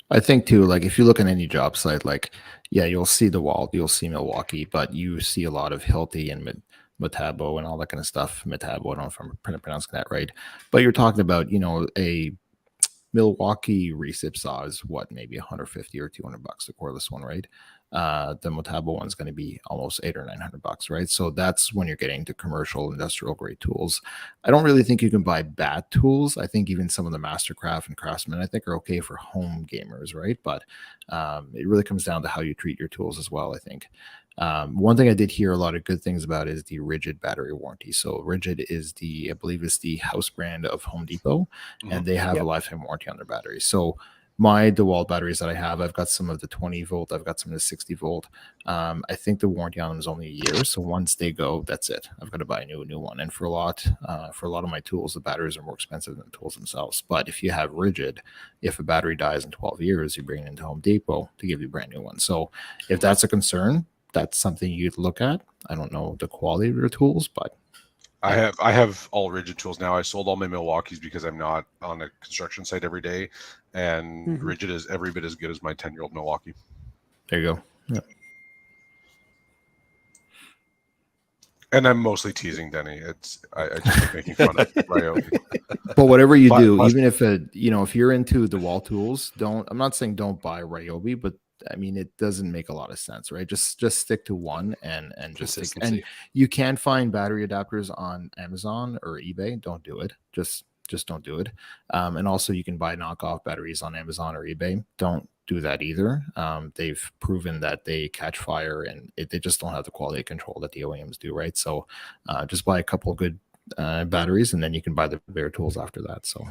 I think too, like if you look at any job site, like yeah, you'll see DeWalt, you'll see Milwaukee, but you see a lot of Hilti and Metabo and all that kind of stuff. Metabo, I don't know if I'm pronouncing that right, but you're talking about, you know, a Milwaukee recip saw is what, maybe 150 or $200, the cordless one, right? The Metabo one's going to be almost $800 or $900, right? So that's when you're getting to commercial industrial grade tools. I don't really think you can buy bad tools. I think even some of the Mastercraft and Craftsman, I think, are okay for home gamers, right? But it really comes down to how you treat your tools as well, I think. One thing I did hear a lot of good things about is the Rigid battery warranty. So Rigid is I believe is the house brand of Home Depot, and they have a lifetime warranty on their batteries. So my DeWalt batteries that I have, I've got some of the 20 volt, I've got some of the 60 volt. I think the warranty on them is only a year. So once they go, that's it. I've got to buy a new one. And for a lot of my tools, the batteries are more expensive than the tools themselves. But if you have Rigid, if a battery dies in 12 years, you bring it into Home Depot to give you a brand new one. So if that's a concern, that's something you'd look at. I don't know the quality of your tools, but I have all Rigid tools now. I sold all my Milwaukees because I'm not on a construction site every day, and Rigid is every bit as good as my 10-year-old Milwaukee. there you go. Yeah. And I'm mostly teasing Denny. I just like making fun of Ryobi. But whatever you do, even if if you're into the wall tools, I'm not saying don't buy Ryobi, but I mean, it doesn't make a lot of sense, right? Just stick to one and just stick. And you can find battery adapters on Amazon or eBay. Don't do it. Just don't do it. And also you can buy knockoff batteries on Amazon or eBay. Don't do that either. They've proven that they catch fire and they just don't have the quality control that the OEMs do, right? So just buy a couple of good batteries, and then you can buy the bare tools after that. So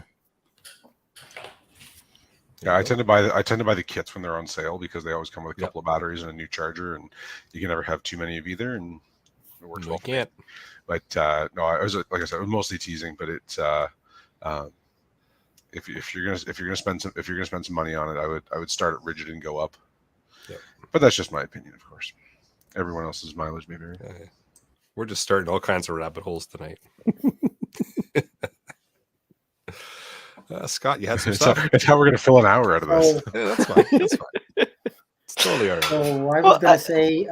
yeah, I tend to buy the kits when they're on sale because they always come with a couple of batteries and a new charger, and you can never have too many of either, and it works well. Can't. But no, I was, like I said, I was mostly teasing. But it's if you're gonna spend some money on it, I would start at Rigid and go up. Yep. But that's just my opinion, of course. Everyone else's mileage may vary. We're just starting all kinds of rabbit holes tonight. Scott, you had some stuff. That's how we're going to fill an hour out of this. Yeah, that's fine. That's fine. It's totally all right. So I was going to say,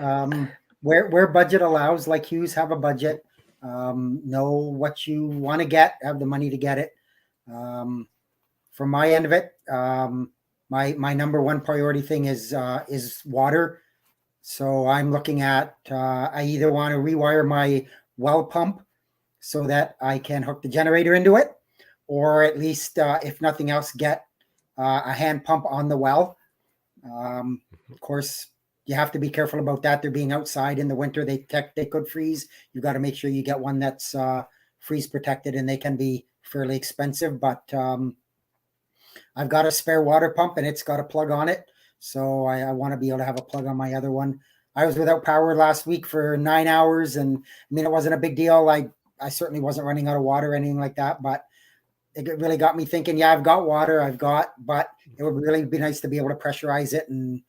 where budget allows, like Hughes, have a budget. Know what you want to get, have the money to get it. From my end of it, my number one priority thing is water. So I'm looking at, I either want to rewire my well pump so that I can hook the generator into it, or at least, if nothing else, get a hand pump on the well. Of course, you have to be careful about that. They're being outside in the winter. They could freeze. You've got to make sure you get one that's freeze protected, and they can be fairly expensive. But I've got a spare water pump, and it's got a plug on it. So I want to be able to have a plug on my other one. I was without power last week for 9 hours, and I mean, it wasn't a big deal. I certainly wasn't running out of water or anything like that, but it really got me thinking, yeah, I've got water, but it would really be nice to be able to pressurize it and,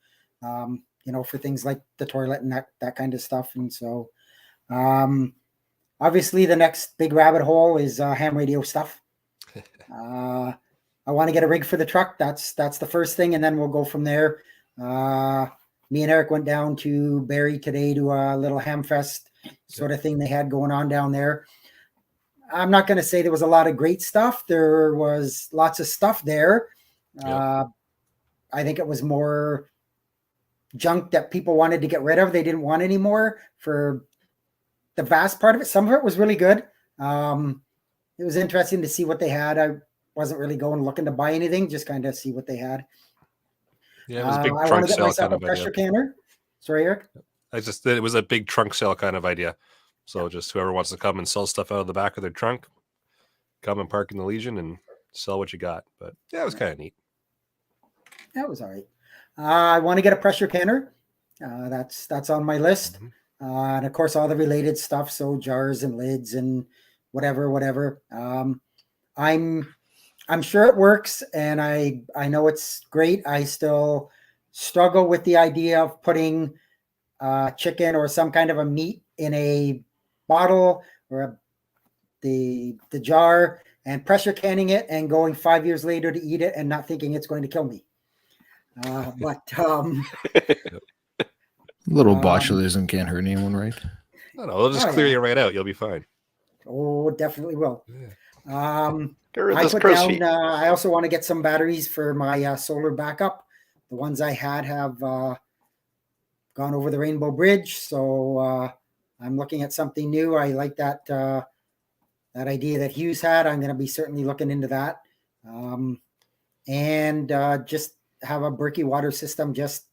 for things like the toilet and that kind of stuff. And so, obviously the next big rabbit hole is ham radio stuff. I want to get a rig for the truck. That's the first thing. And then we'll go from there. Me and Eric went down to Barrie today to a little ham fest sort of thing they had going on down there. I'm not going to say there was a lot of great stuff. There was lots of stuff there. Yep. I think it was more junk that people wanted to get rid of. They didn't want anymore for the vast part of it. Some of it was really good. It was interesting to see what they had. I wasn't really going looking to buy anything, just kind of see what they had. Yeah, it was a big I trunk want to get sale myself kind a of pressure idea. canner. Sorry, Eric. It was a big trunk sale kind of idea. So just whoever wants to come and sell stuff out of the back of their trunk, come and park in the Legion and sell what you got. But yeah, it was kind of neat. That was all right. I want to get a pressure canner. That's on my list. and of course all the related stuff, so jars and lids and whatever. I'm sure it works, and I know it's great. I still struggle with the idea of putting chicken or some kind of a meat in a bottle or the jar and pressure canning it and going 5 years later to eat it and not thinking it's going to kill me. But Little botulism can't hurt anyone, right? No, they'll just Oh, clear yeah. you right out. You'll be fine. oh, definitely will. Yeah. Get rid of I those put crow's down. feet. I also want to get some batteries for my solar backup. The ones I had have gone over the Rainbow Bridge, so I'm looking at something new. I like that that idea that Hughes had. I'm going to be certainly looking into that, and just have a Berkey water system. Just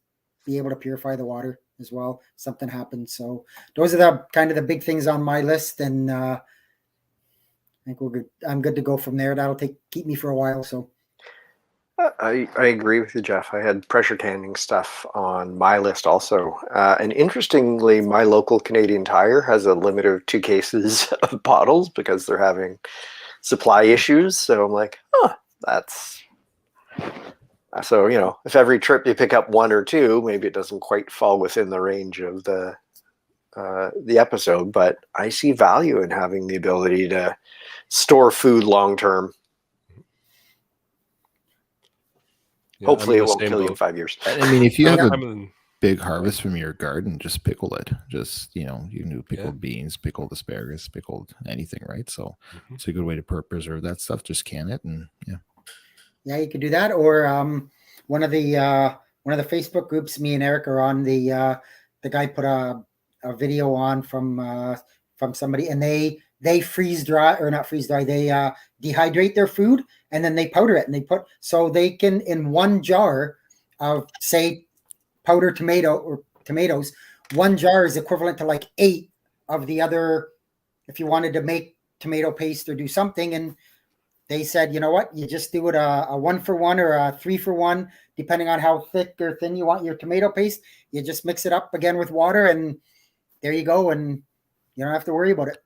be able to purify the water as well. If something happens. So those are the kind of the big things on my list, and I think we're good. I'm good to go from there. That'll keep me for a while. So. I agree with you, Jeff. I had pressure canning stuff on my list also. And interestingly, my local Canadian Tire has a limit of 2 cases of bottles because they're having supply issues. So I'm like, that's... So, if every trip you pick up 1 or 2, maybe it doesn't quite fall within the range of the episode, but I see value in having the ability to store food long term. Yeah, Hopefully I'm in it the won't same kill you in boat. 5 years. I mean, if you have a I'm in, big harvest from your garden, just pickle it. Just, you can do pickled beans, pickled asparagus, pickled anything, right? So it's a good way to preserve that stuff. Just can it, and Yeah, you could do that, or one of the Facebook groups me and Eric are on. The guy put a video on from somebody, and they freeze dry, or not freeze dry. They dehydrate their food and then they powder it, and they put, so they can, in one jar of, say, powdered tomatoes, one jar is equivalent to like 8 of the other. If you wanted to make tomato paste or do something, and they said, you know what, you just do it a 1-for-1 or a 3-for-1, depending on how thick or thin you want your tomato paste. You just mix it up again with water, and there you go, and you don't have to worry about it.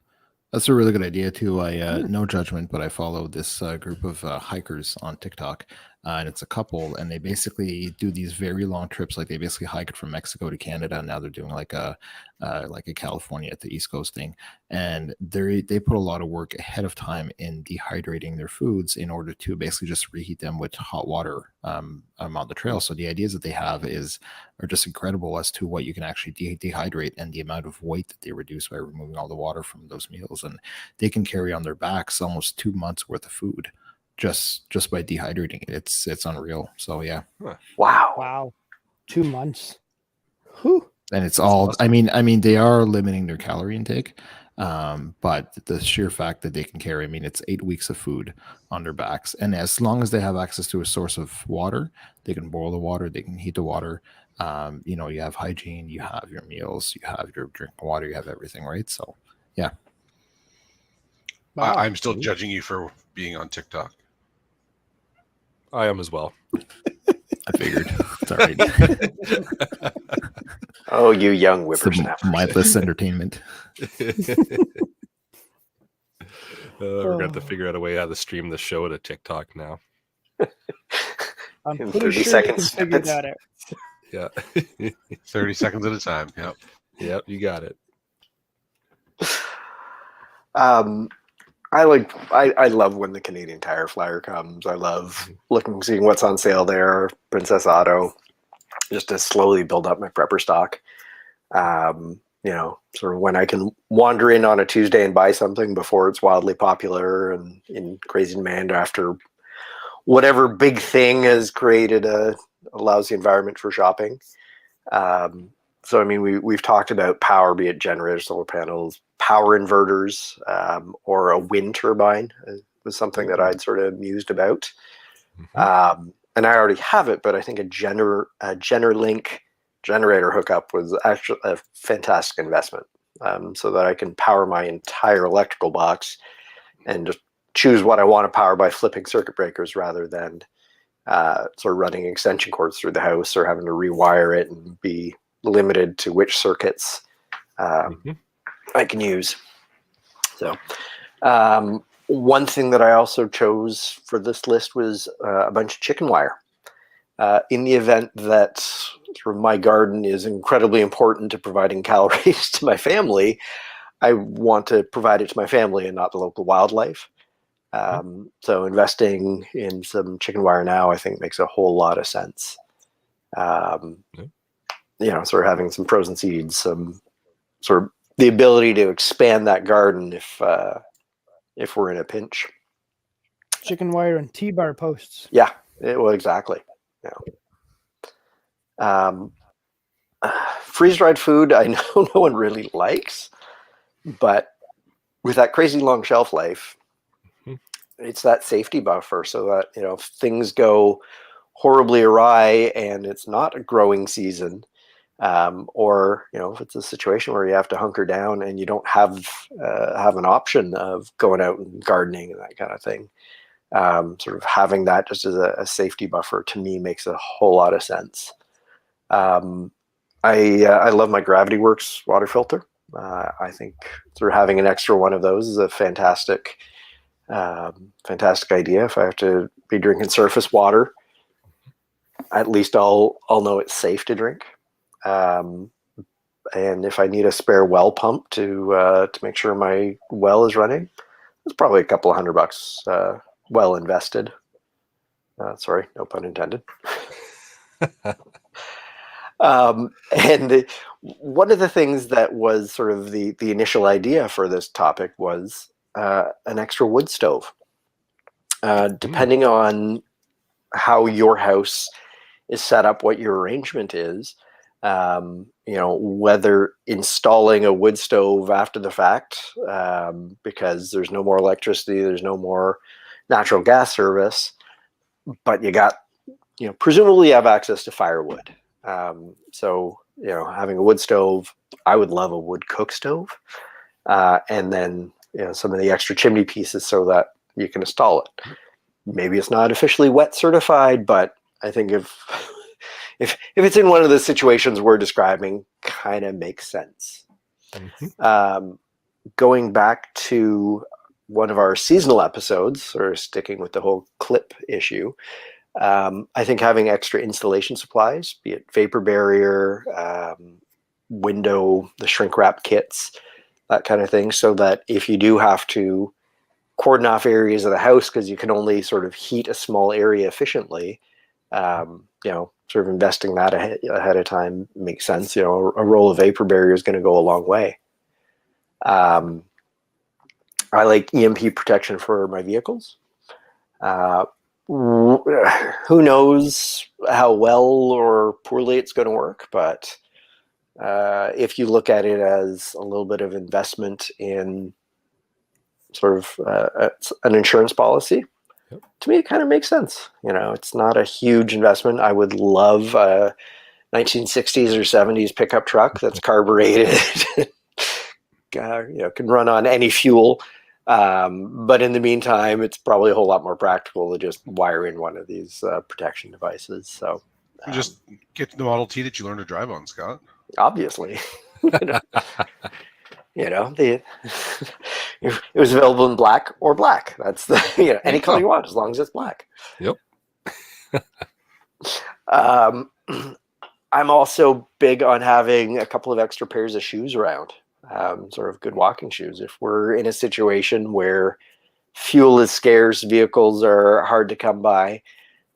that's a really good idea too. I no judgment, but I follow this group of hikers on TikTok, and it's a couple, and they basically do these very long trips. Like they basically hike it from Mexico to Canada, and now they're doing like a California at the East Coast thing, and they put a lot of work ahead of time in dehydrating their foods in order to basically just reheat them with hot water on the trail. So the ideas that they have are just incredible as to what you can actually dehydrate, and the amount of weight that they reduce by removing all the water from those meals, and they can carry on their backs almost 2 months worth of food just by dehydrating it. It's unreal. So yeah. Wow. 2 months. Whew. And it's all awesome. I mean they are limiting their calorie intake, but the sheer fact that they can carry, it's 8 weeks of food on their backs, and as long as they have access to a source of water, they can boil the water, they can heat the water. You have hygiene, you have your meals, you have your drinking water, you have everything, right? So yeah. Wow. I'm still judging you for being on TikTok. I am as well. I figured. It's all right. Oh, you young It's whippersnappers. mindless entertainment. We're going to have to figure out a way how to stream the show to TikTok now. I'm In pretty 30 sure you can seconds figure snippets. that out. Yeah. 30 seconds at a time. Yep. Yep, you got it. I love when the Canadian Tire Flyer comes. I love seeing what's on sale there. Princess Auto, just to slowly build up my prepper stock. Sort of when I can wander in on a Tuesday and buy something before it's wildly popular and in crazy demand after whatever big thing has created a lousy environment for shopping. So, we've talked about power, be it generators, solar panels, power inverters, or a wind turbine was something that I'd sort of mused about. And I already have it, but I think a Generlink generator hookup was actually a fantastic investment, so that I can power my entire electrical box and just choose what I want to power by flipping circuit breakers rather than sort of running extension cords through the house or having to rewire it and be limited to which circuits I can use. So one thing that I also chose for this list was a bunch of chicken wire. In the event that sort of my garden is incredibly important to providing calories to my family, I want to provide it to my family and not the local wildlife. So investing in some chicken wire now, I think, makes a whole lot of sense. You know, sort of having some frozen seeds, some sort of the ability to expand that garden if we're in a pinch. Chicken wire and T-bar posts. Yeah, well, exactly. Freeze-dried food, I know no one really likes, but with that crazy long shelf life, it's that safety buffer so that, you know, if things go horribly awry and it's not a growing season, or, you know, if it's a situation where you have to hunker down and you don't have an option of going out and gardening and that kind of thing, sort of having that just as a safety buffer to me makes a whole lot of sense. I love my Gravity Works water filter. I think sort of having an extra one of those is a fantastic idea. If I have to be drinking surface water, at least I'll know it's safe to drink. And if I need a spare well pump to make sure my well is running, it's probably a couple of $100 well invested. Sorry, no pun intended. And one of the things that was sort of the initial idea for this topic was an extra wood stove. Depending on how your house is set up, what your arrangement is, you know, whether installing a wood stove after the fact, because there's no more electricity, there's no more natural gas service, but you got, you know, presumably you have access to firewood. So, you know, having a wood stove, I would love a wood cook stove, and then, you know, some of the extra chimney pieces so that you can install it. Maybe it's not officially wet certified, but I think if it's in one of the situations we're describing, kind of makes sense. Going back to one of our seasonal episodes, or sticking with the whole clip issue, I think having extra installation supplies, be it vapor barrier, window, the shrink wrap kits, that kind of thing, so that if you do have to cordon off areas of the house because you can only sort of heat a small area efficiently, you know, sort of investing that ahead of time makes sense. You know, a roll of vapor barrier is going to go a long way. I like EMP protection for my vehicles. Who knows how well or poorly it's going to work, but if you look at it as a little bit of investment in sort of an insurance policy, to me it kind of makes sense. You know, it's not a huge investment. I would love a 1960s or 70s pickup truck that's carbureted, you know, can run on any fuel. But in the meantime, it's probably a whole lot more practical to just wire in one of these protection devices. So just get the Model T that you learned to drive on, Scott. Obviously, you know, it was available in black or black. That's the, you know, any color you want as long as it's black. Yep. I'm also big on having a couple of extra pairs of shoes around. Sort of good walking shoes. If we're in a situation where fuel is scarce, vehicles are hard to come by,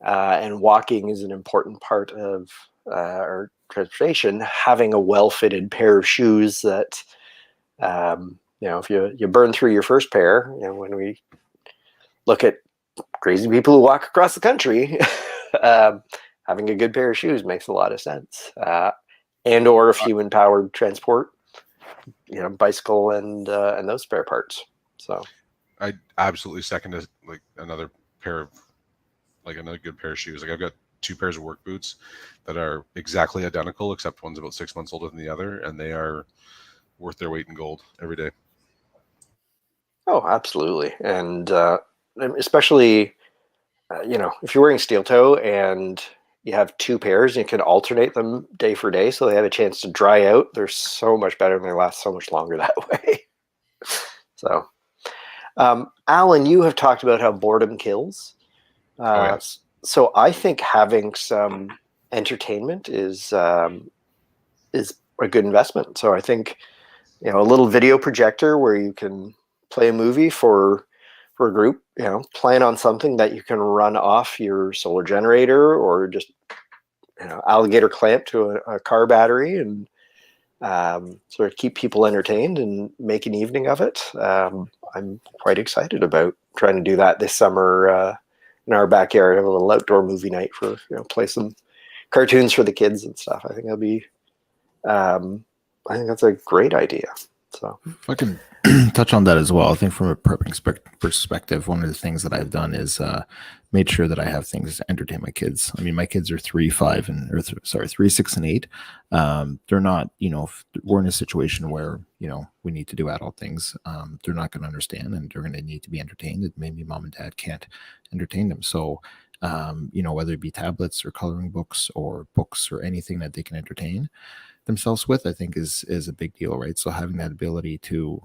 and walking is an important part of our transportation, having a well-fitted pair of shoes that, you know, if you burn through your first pair, you know, when we look at crazy people who walk across the country, having a good pair of shoes makes a lot of sense. And or if human-powered transport, you know, bicycle and those spare parts. So I absolutely second another good pair of shoes. Like I've got 2 pairs of work boots that are exactly identical, except one's about 6 months older than the other, and they are worth their weight in gold every day. Oh, absolutely. And especially, you know, if you're wearing steel toe and you have two pairs and you can alternate them day for day, so they have a chance to dry out. They're so much better and they last so much longer that way. So, Alan, you have talked about how boredom kills. Yes. So I think having some entertainment is a good investment. So I think, a little video projector where you can play a movie for a group, plan on something that you can run off your solar generator or just, alligator clamp to a car battery and sort of keep people entertained and make an evening of it. I'm quite excited about trying to do that this summer in our backyard. Have a little outdoor movie night for, play some cartoons for the kids and stuff. I think that'll be, I think that's a great idea. So if I can touch on that as well, I think from a prepping perspective, one of the things that I've done is made sure that I have things to entertain my kids. I mean, my kids are 3, 6, and 8. They're not, if we're in a situation where, we need to do adult things, they're not going to understand and they're going to need to be entertained. And maybe mom and dad can't entertain them. So, whether it be tablets or coloring books or anything that they can entertain themselves with, I think is a big deal, right? So having that ability to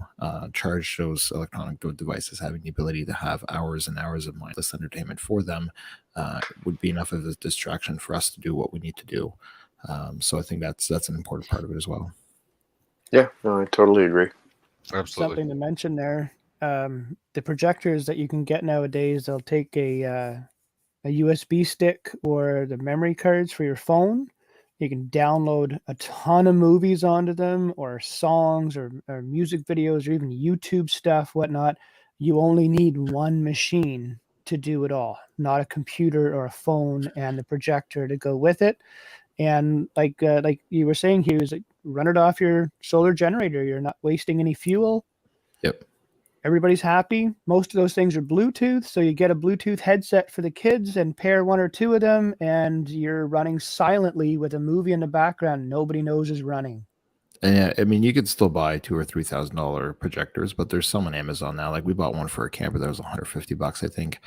charge those electronic devices, having the ability to have hours and hours of mindless entertainment for them would be enough of a distraction for us to do what we need to do. So I think that's an important part of it as well. Yeah, no, I totally agree. Absolutely. Something to mention there, the projectors that you can get nowadays, they'll take a USB stick or the memory cards for your phone. You can download a ton of movies onto them, or songs, or music videos, or even YouTube stuff, whatnot. You only need one machine to do it all, not a computer or a phone and the projector to go with it. And like you were saying, Hughes, run it off your solar generator. You're not wasting any fuel. Yep. Everybody's happy. Most of those things are Bluetooth, so you get a Bluetooth headset for the kids and pair 1 or 2 of them, and you're running silently with a movie in the background. Nobody knows is running. And yeah, I mean, you could still buy $2,000 or $3,000 projectors, but there's some on Amazon now. Like we bought one for a camper that was $150, I think.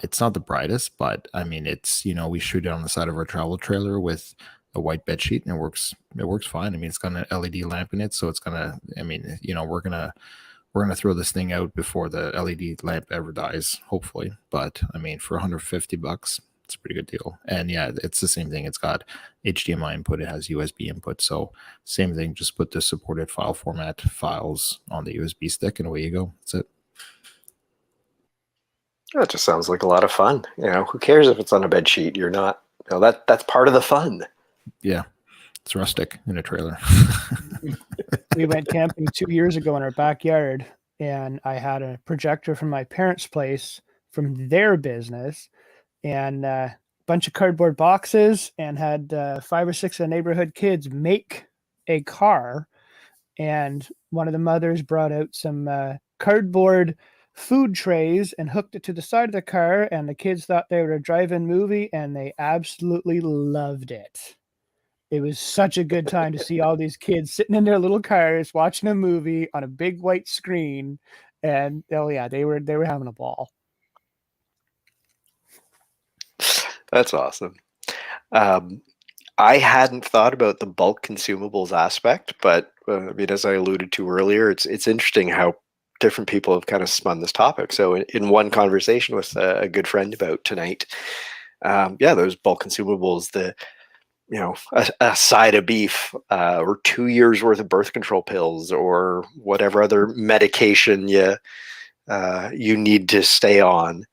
It's not the brightest, but I mean, it's we shoot it on the side of our travel trailer with a white bed sheet, and it works fine. I mean, it's got an LED lamp in it, so it's gonna. I mean, we're gonna throw this thing out before the LED lamp ever dies, hopefully. But I mean, for $150, it's a pretty good deal. And yeah, it's the same thing. It's got HDMI input. It has USB input. So same thing. Just put the supported file format files on the USB stick, and away you go. That's it. That just sounds like a lot of fun. Who cares if it's on a bed sheet? You're not. That's part of the fun. Yeah, it's rustic in a trailer. We went camping 2 years ago in our backyard, and I had a projector from my parents' place from their business, and a bunch of cardboard boxes, and had 5 or 6 of the neighborhood kids make a car. And one of the mothers brought out some cardboard food trays and hooked it to the side of the car, and the kids thought they were a drive-in movie, and they absolutely loved it. It was such a good time to see all these kids sitting in their little cars watching a movie on a big white screen, and oh yeah, they were having a ball. That's awesome. I hadn't thought about the bulk consumables aspect, but I mean, as I alluded to earlier, it's interesting how different people have kind of spun this topic. So in one conversation with a good friend about tonight, those bulk consumables, a side of beef, or 2 years worth of birth control pills, or whatever other medication you need to stay on,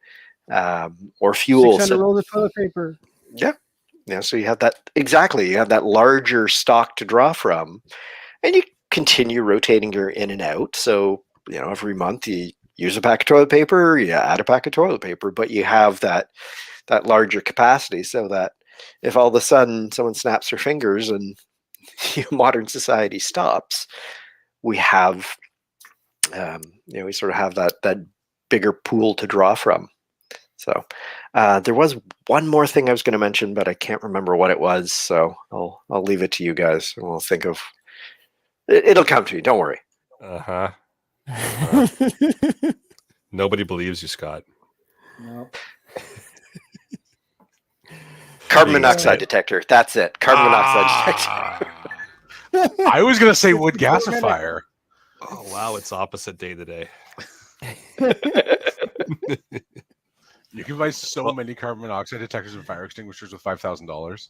or fuel. 600 rolls of toilet paper. Yeah. So you have that, exactly. You have that larger stock to draw from, and you continue rotating your in and out. So, every month you use a pack of toilet paper, you add a pack of toilet paper, but you have that larger capacity, so that if all of a sudden someone snaps their fingers and modern society stops, we have, we sort of have that bigger pool to draw from. So there was one more thing I was going to mention, but I can't remember what it was. So I'll leave it to you guys, and we'll think of it. It'll come to you. Don't worry. Uh-huh. Nobody believes you, Scott. No. Carbon Being monoxide safe. detector. That's it. Carbon monoxide detector. I was going to say wood gasifier. Oh wow, it's opposite day today. You can buy so Well- many carbon monoxide detectors and fire extinguishers with $5,000.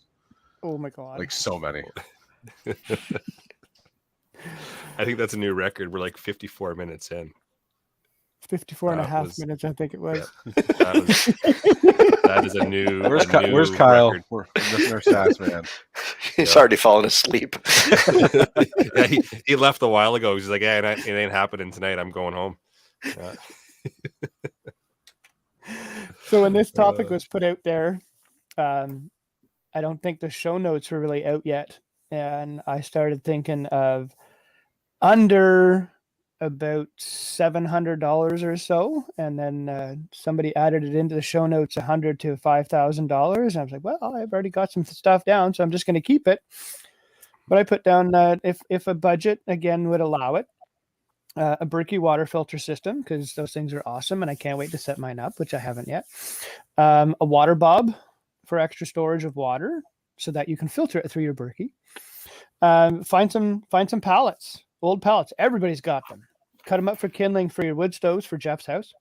Oh my god. Like so many. I think that's a new record. We're like 54 minutes in. 54 and a that half was- minutes, I think it was. That is a new. Where's, a new where's Kyle? record. We're missing our stats, man. He's already fallen asleep. Yeah, he left a while ago. He's like, "Yeah, it ain't happening tonight. I'm going home." So when this topic was put out there, I don't think the show notes were really out yet. And I started thinking of under about $700 or so. And then somebody added it into the show notes, $100 to $5,000. And I was like, well, I've already got some stuff down, so I'm just going to keep it. But I put down if a budget, again, would allow it, a Berkey water filter system, because those things are awesome and I can't wait to set mine up, which I haven't yet. A water bob for extra storage of water so that you can filter it through your Berkey. Find some pallets, old pallets. Everybody's got them. Cut them up for kindling for your wood stoves for Jeff's house.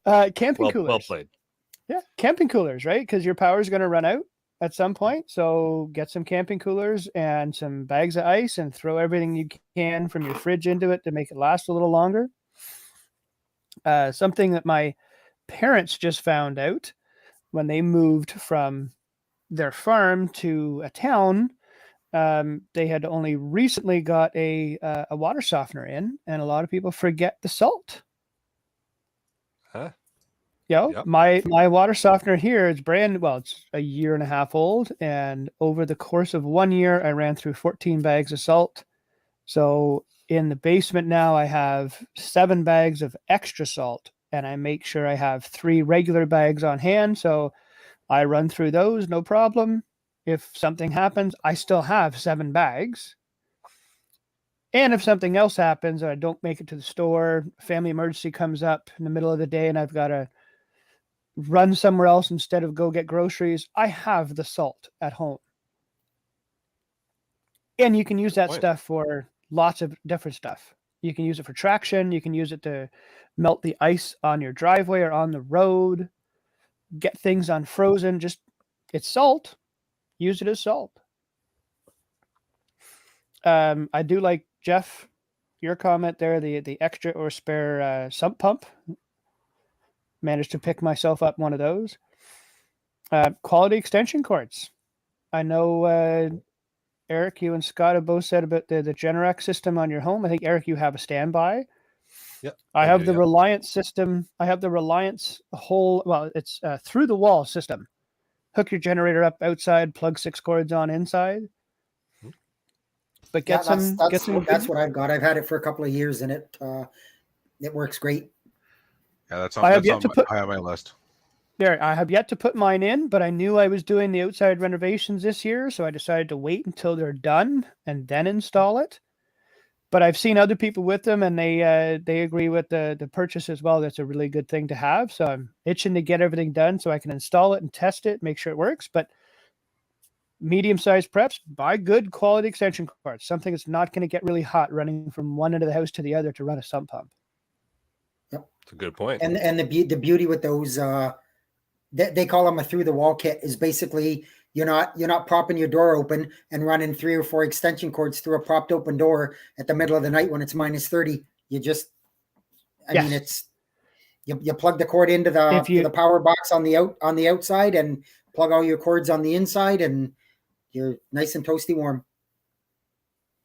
Camping coolers. Well played. Yeah, camping coolers, right? Because your power is going to run out at some point. So get some camping coolers and some bags of ice and throw everything you can from your fridge into it to make it last a little longer. Something that my parents just found out when they moved from their farm to a town. They had only recently got a water softener in, and a lot of people forget the salt. Huh? Yep. My water softener here is it's a year and a half old, and over the course of 1 year, I ran through 14 bags of salt. So in the basement now, I have 7 bags of extra salt, and I make sure I have 3 regular bags on hand. So I run through those, no problem. If something happens, I still have 7 bags. And if something else happens and I don't make it to the store, family emergency comes up in the middle of the day and I've got to run somewhere else instead of go get groceries, I have the salt at home. And you can use that stuff for lots of different stuff. You can use it for traction. You can use it to melt the ice on your driveway or on the road, get things unfrozen. It's salt. Use it as salt. I do like, Jeff, your comment there, the extra or spare sump pump. Managed to pick myself up one of those. Quality extension cords. I know, Eric, you and Scott have both said about the Generac system on your home. I think, Eric, you have a standby. Yep. I have the Reliance system. I have the Reliance it's through the wall system. Hook your generator up outside, plug 6 cords on inside. But that's what I've got. I've had it for a couple of years and it works great. Yeah, that's high on my list. There, I have yet to put mine in, but I knew I was doing the outside renovations this year, so I decided to wait until they're done and then install it. But I've seen other people with them, and they agree with the purchase as well. That's a really good thing to have. So I'm itching to get everything done so I can install it and test it, make sure it works. But medium-sized preps, buy good quality extension cords, something that's not going to get really hot running from one end of the house to the other to run a sump pump. Yep, it's a good point. And the beauty with those, they call them a through the wall kit, is basically you're not propping your door open and running 3 or 4 extension cords through a propped open door at the middle of the night when it's minus 30. You just, I mean, it's you plug the cord into the power box on the outside and plug all your cords on the inside, and you're nice and toasty warm.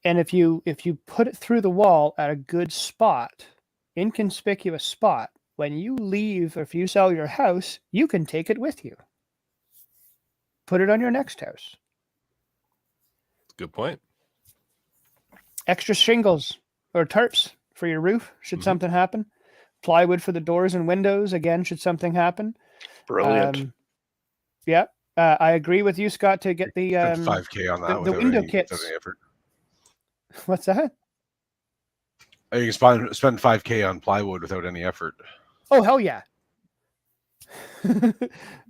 And if you put it through the wall at a good spot, inconspicuous spot, when you leave or if you sell your house, you can take it with you. Put it on your next house. Good point. Extra shingles or tarps for your roof, should something happen. Plywood for the doors and windows, again, should something happen. Brilliant. I agree with you, Scott, to get the $5K on that. The window kits. Without any effort. What's that? You can spend $5K on plywood without any effort. Oh, hell yeah.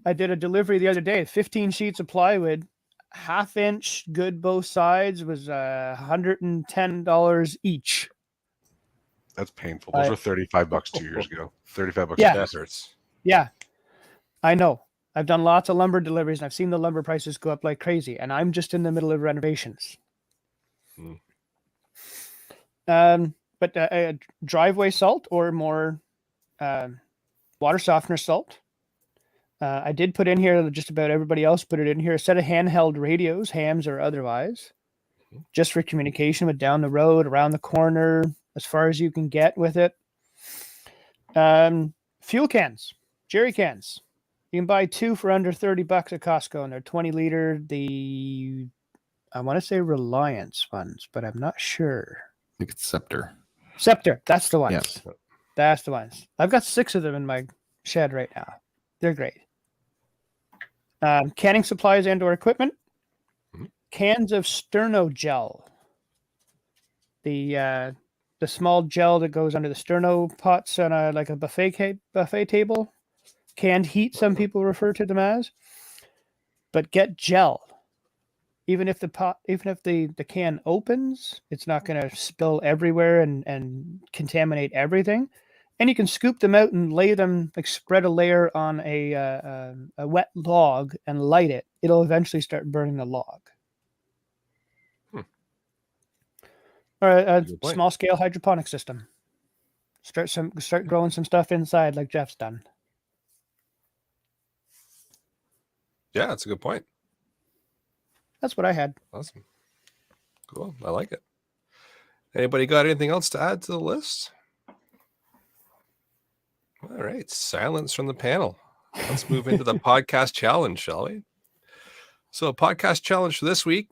I did a delivery the other day, 15 sheets of plywood, 1/2 inch, good both sides, was $110 each. That's painful. Those were $35 2 years ago. $35 Yeah. a That piece. hurts. Yeah, I know. I've done lots of lumber deliveries, and I've seen the lumber prices go up like crazy, and I'm just in the middle of renovations. But driveway salt or more water softener salt. I did put in here, just about everybody else put it in here, a set of handheld radios, hams or otherwise, just for communication with down the road, around the corner, as far as you can get with it. Fuel cans, jerry cans. You can buy 2 for under $30 at Costco, and they're 20-liter. I want to say Reliance ones, but I'm not sure. I think it's Scepter. Scepter, that's the ones. Yes. That's the ones. I've got 6 of them in my shed right now. They're great. Canning supplies and/or equipment. Cans of sterno gel. The small gel that goes under the sterno pots on a buffet table. Canned heat, some people refer to them as. But get gel. Even if the can opens, it's not going to spill everywhere and contaminate everything. And you can scoop them out and lay them, like spread a layer on a wet log and light it. It'll eventually start burning the log. Or a small scale hydroponic system. Start growing some stuff inside, like Jeff's done. Yeah, that's a good point. That's what I had. Awesome. Cool. I like it. Anybody got anything else to add to the list? All right. Silence from the panel. Let's move into the podcast challenge, shall we? So, podcast challenge for this week.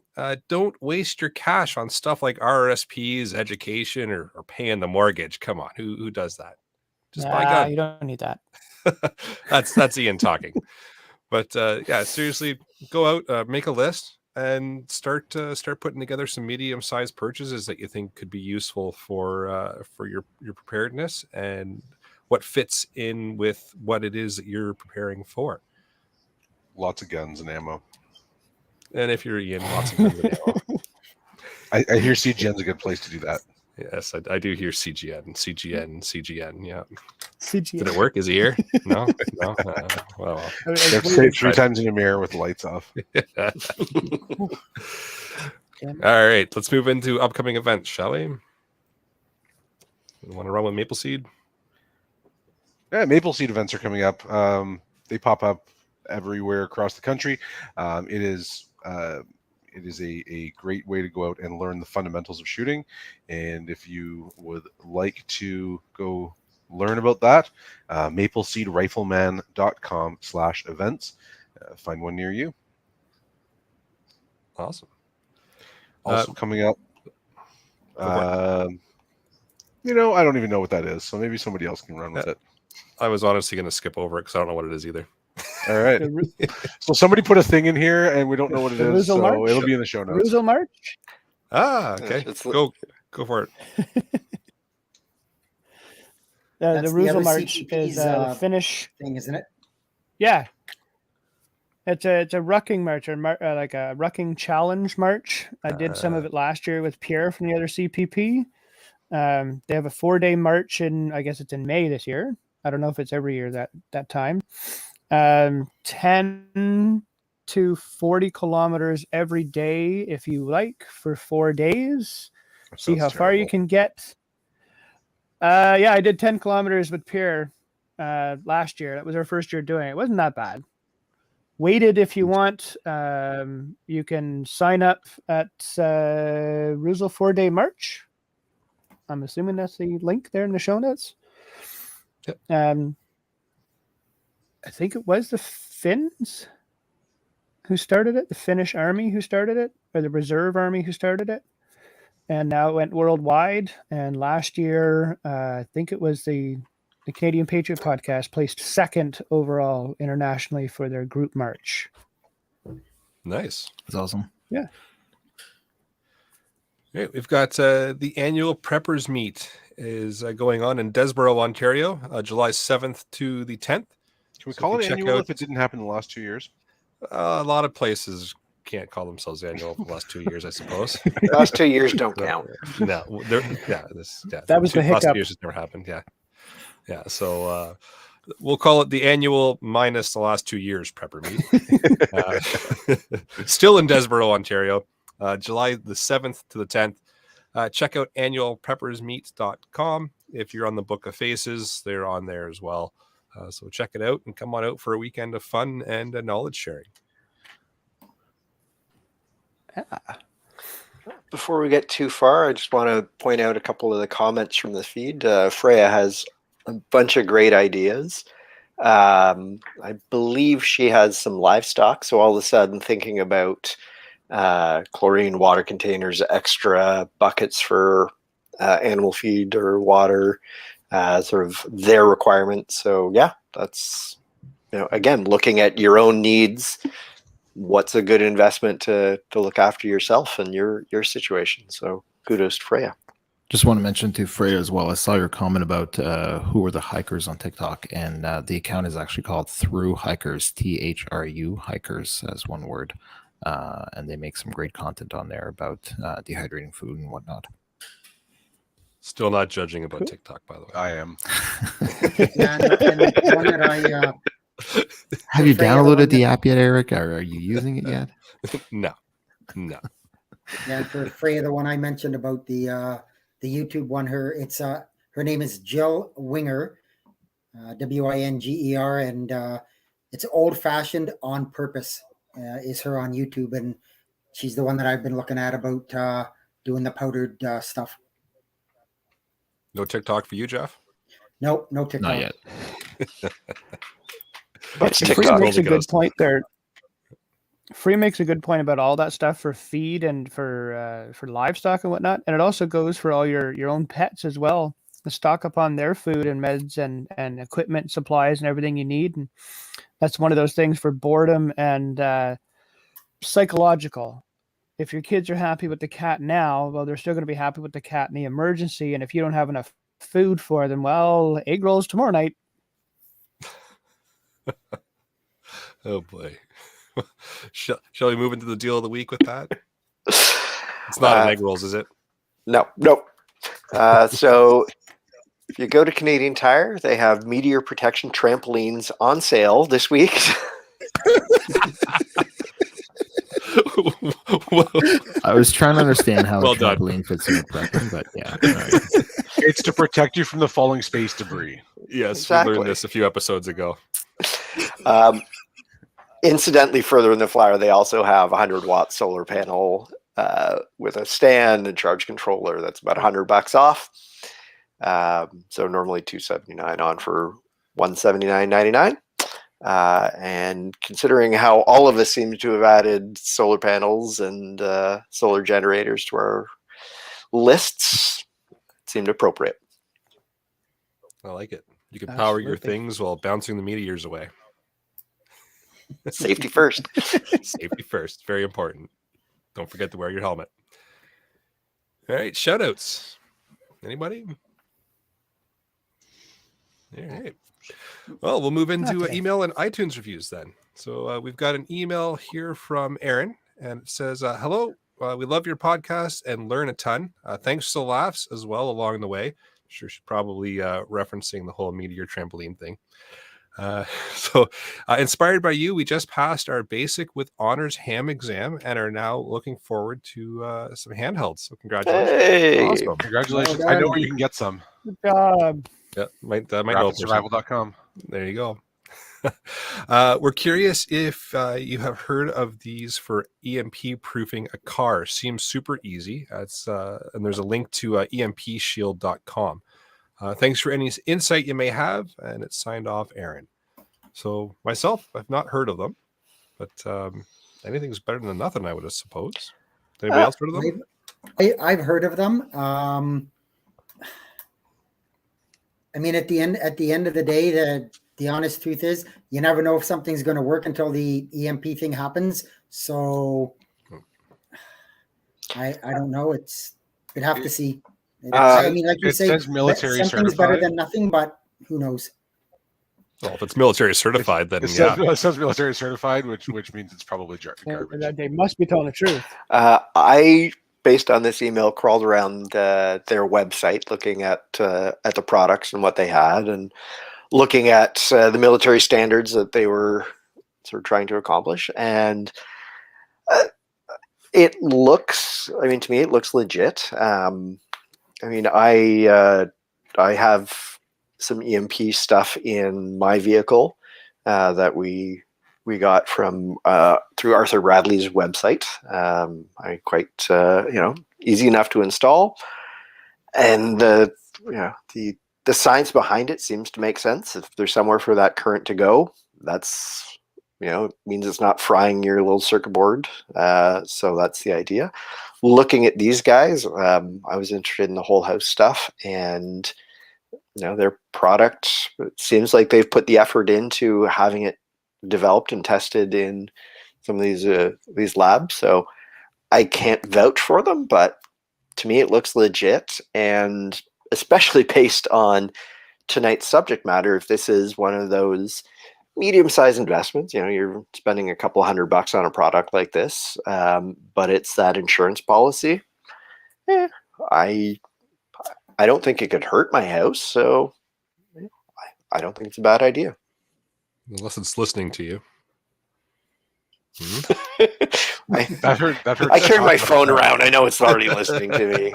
Don't waste your cash on stuff like RRSPs, education, or paying the mortgage. Come on. Who does that? Just buy guns. You don't need that. That's Ian talking. But yeah, seriously, go out, make a list, and start putting together some medium-sized purchases that you think could be useful for your preparedness and what fits in with what it is that you're preparing for. Lots of guns and ammo. And if you're Ian, lots of guns and ammo. I hear CGN's a good place to do that. Yes, I do hear CGN. Yeah. CGN. Did it work? Is he here? No. Well. You have to say it 3 times in your mirror with the lights off. All right, let's move into upcoming events, shall we? You want to run with Maple Seed? Yeah, Maple Seed events are coming up. They pop up everywhere across the country. It is a great way to go out and learn the fundamentals of shooting. And if you would like to go learn about that, mapleseedrifleman.com/events. Find one near you. Awesome. Also coming up. I don't even know what that is, so maybe somebody else can run with it. I was honestly going to skip over it because I don't know what it is either. All right. So somebody put a thing in here, and we don't know what it is, so March? it'll be in the show notes. Ruzel March? Okay. Go for it. The That's Ruzel other March CPP's, is the Finnish thing, isn't it? Yeah, it's a rucking march, or like a rucking challenge march. I did some of it last year with Pierre from the other CPP. They have a 4-day march I guess it's in May this year. I don't know if it's every year that time. 10 to 40 kilometers every day if you like for 4 days. See how far you can get. Yeah, I did 10 kilometers with Pierre last year. That was our first year doing it. It wasn't that bad. Weighted if you want. You can sign up at Ruzel 4-day March. I'm assuming that's the link there in the show notes. Yep. I think it was the Finns who started it, the Finnish army who started it, or the reserve army who started it. And now it went worldwide. And last year, I think it was the Canadian Patriot Podcast placed 2nd overall internationally for their group march. Nice. That's awesome. Yeah. Great. We've got the annual Preppers Meet is going on in Desborough, Ontario, July 7th to the 10th. Can we So call if it you check annual out- if it didn't happen in the last 2 years? A lot of places can't call themselves annual for the last 2 years, I suppose. Last 2 years don't count. No, That was the last 2 hiccup. years has never happened. Yeah. So we'll call it the annual minus the last 2 years prepper meet. Still in Desborough, Ontario, July the 7th to the 10th. Check out annualpreppersmeet.com. If you're on the Book of Faces, they're on there as well. So check it out and come on out for a weekend of fun and knowledge sharing. Before we get too far, I just want to point out a couple of the comments from the feed. Freya has a bunch of great ideas. I believe she has some livestock, so all of a sudden thinking about chlorine water containers, extra buckets for animal feed or water, sort of their requirements. So yeah, that's, again, looking at your own needs. What's a good investment to look after yourself and your situation? So kudos to Freya. Just want to mention to Freya as well. I saw your comment about who are the hikers on TikTok, and the account is actually called Through Hikers, THRU Hikers as one word, and they make some great content on there about dehydrating food and whatnot. Still not judging about TikTok, by the way. I am. Yeah, and the one that I Have you Freya, the downloaded one the that- app yet, Eric? Or are you using it yet? No. Yeah, for Freya, the one I mentioned about the YouTube one, her name is Jill Winger, Winger, and it's Old Fashioned on Purpose is her on YouTube, and she's the one that I've been looking at about doing the powdered stuff. No TikTok for you, Jeff? Nope, no TikTok. Not yet. What's TikTok? Free TikTok? makes a Totally good goes. point there. Free makes a good point about all that stuff for feed and for livestock and whatnot, and it also goes for all your own pets as well. To stock up on their food and meds and equipment, supplies, and everything you need. And that's one of those things for boredom and psychological. If your kids are happy with the cat now, well, they're still going to be happy with the cat in the emergency. And if you don't have enough food for them, well, egg rolls tomorrow night. Oh boy. Shall we move into the deal of the week with that? It's not an egg rolls, is it? No. So if you go to Canadian Tire, they have meteor protection trampolines on sale this week. I was trying to understand how Well a done. trampoline fits in a prepper, but yeah. All right. It's to protect you from the falling space debris. Yes, Exactly. we learned this a few episodes ago. Incidentally, further in the flyer, they also have a 100-watt solar panel with a stand and charge controller. That's about $100 off. So normally $279 on for $179.99. And considering how all of us seem to have added solar panels and solar generators to our lists, it seemed appropriate. I like it. You can power your Absolutely. things while bouncing the meteors away. Safety first. Safety first. Very important. Don't forget to wear your helmet. All right. Shout outs. Anybody? All right. Well, we'll move into Okay. email and iTunes reviews then. So we've got an email here from Aaron, and it says, hello, we love your podcast and learn a ton. Thanks for the laughs as well along the way. Sure, she's probably referencing the whole meteor trampoline thing. So inspired by you, we just passed our basic with honors ham exam and are now looking forward to some handhelds. So congratulations. Hey. Awesome. Congratulations. Well I know done. where you can get some. Good job. Yeah, might know a person. RapidSurvival.com. There you go. We're curious if you have heard of these for EMP proofing a car. Seems super easy. That's and there's a link to empshield.com. Thanks for any insight you may have, and it's signed off Aaron. So myself, I've not heard of them, but anything's better than nothing, I would suppose. Anybody else heard of them? I've heard of them. I mean, at the end of the day, the honest truth is, you never know if something's going to work until the EMP thing happens. So, I don't know. We'd have to see. I mean, like you it say, says military something's better certified. than nothing, but who knows? Well, if it's military certified, then It yeah. says military certified, which means it's probably garbage. They must be telling the truth. I, based on this email, crawled around their website, looking at the products and what they had, and looking at the military standards that they were sort of trying to accomplish. And it looks, I mean, to me, it looks legit. I mean, I have some EMP stuff in my vehicle that we got from through Arthur Bradley's website. I quite easy enough to install, and the science behind it seems to make sense. If there's somewhere for that current to go, that's means it's not frying your little circuit board. So that's the idea. Looking at these guys, I was interested in the whole house stuff, and their product, it seems like they've put the effort into having it developed and tested in some of these labs. So I can't vouch for them, but to me it looks legit, and especially based on tonight's subject matter, if this is one of those medium-sized investments, you're spending a couple $100 on a product like this, but it's that insurance policy. I don't think it could hurt my house, so I don't think it's a bad idea. Unless it's listening to you. That hurt. I carry my phone around. I know it's already listening to me.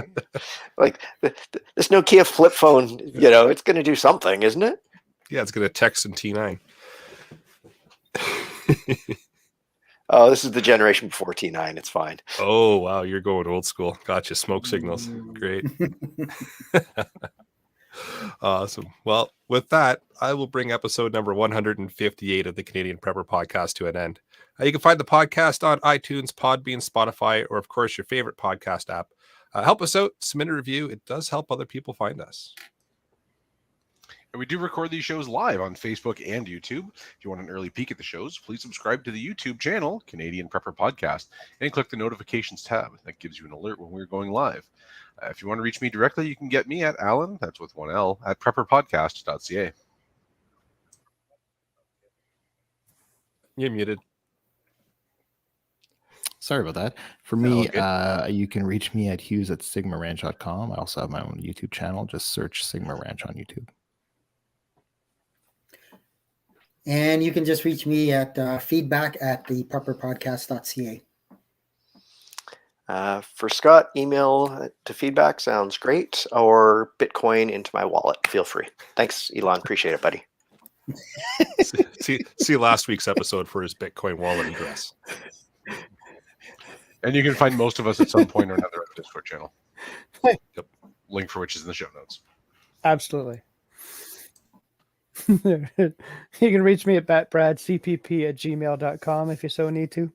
Like this Nokia flip phone, it's going to do something, isn't it? Yeah, it's going to text in T9. Oh, this is the generation before T9. It's fine. Oh, wow. You're going old school. Gotcha. Smoke signals. Great. Awesome. Well, with that, I will bring episode number 158 of the Canadian Prepper Podcast to an end. You can find the podcast on iTunes, Podbean, Spotify, or, of course, your favorite podcast app. Help us out. Submit a review. It does help other people find us. And we do record these shows live on Facebook and YouTube. If you want an early peek at the shows, please subscribe to the YouTube channel, Canadian Prepper Podcast, and click the notifications tab. That gives you an alert when we're going live. If you want to reach me directly, you can get me at Alan, that's with one L, at prepperpodcast.ca. You're muted. Sorry about that. For me, you can reach me at hughes@sigmaranch.com. I also have my own YouTube channel. Just search Sigma Ranch on YouTube. And you can just reach me at feedback@theprepperpodcast.ca. For Scott, email to feedback sounds great, or Bitcoin into my wallet. Feel free. Thanks, Elon. Appreciate it, buddy. see last week's episode for his Bitcoin wallet address. And you can find most of us at some point or another on the Discord channel. Yep. Link for which is in the show notes. Absolutely. You can reach me at batbradcpp@gmail.com if you so need to.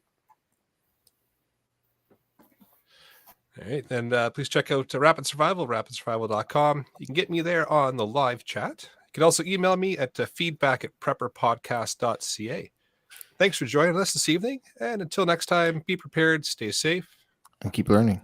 All right. And please check out Rapid Survival, rapidsurvival.com. You can get me there on the live chat. You can also email me at feedback@prepperpodcast.ca. Thanks for joining us this evening. And until next time, be prepared, stay safe, And keep learning.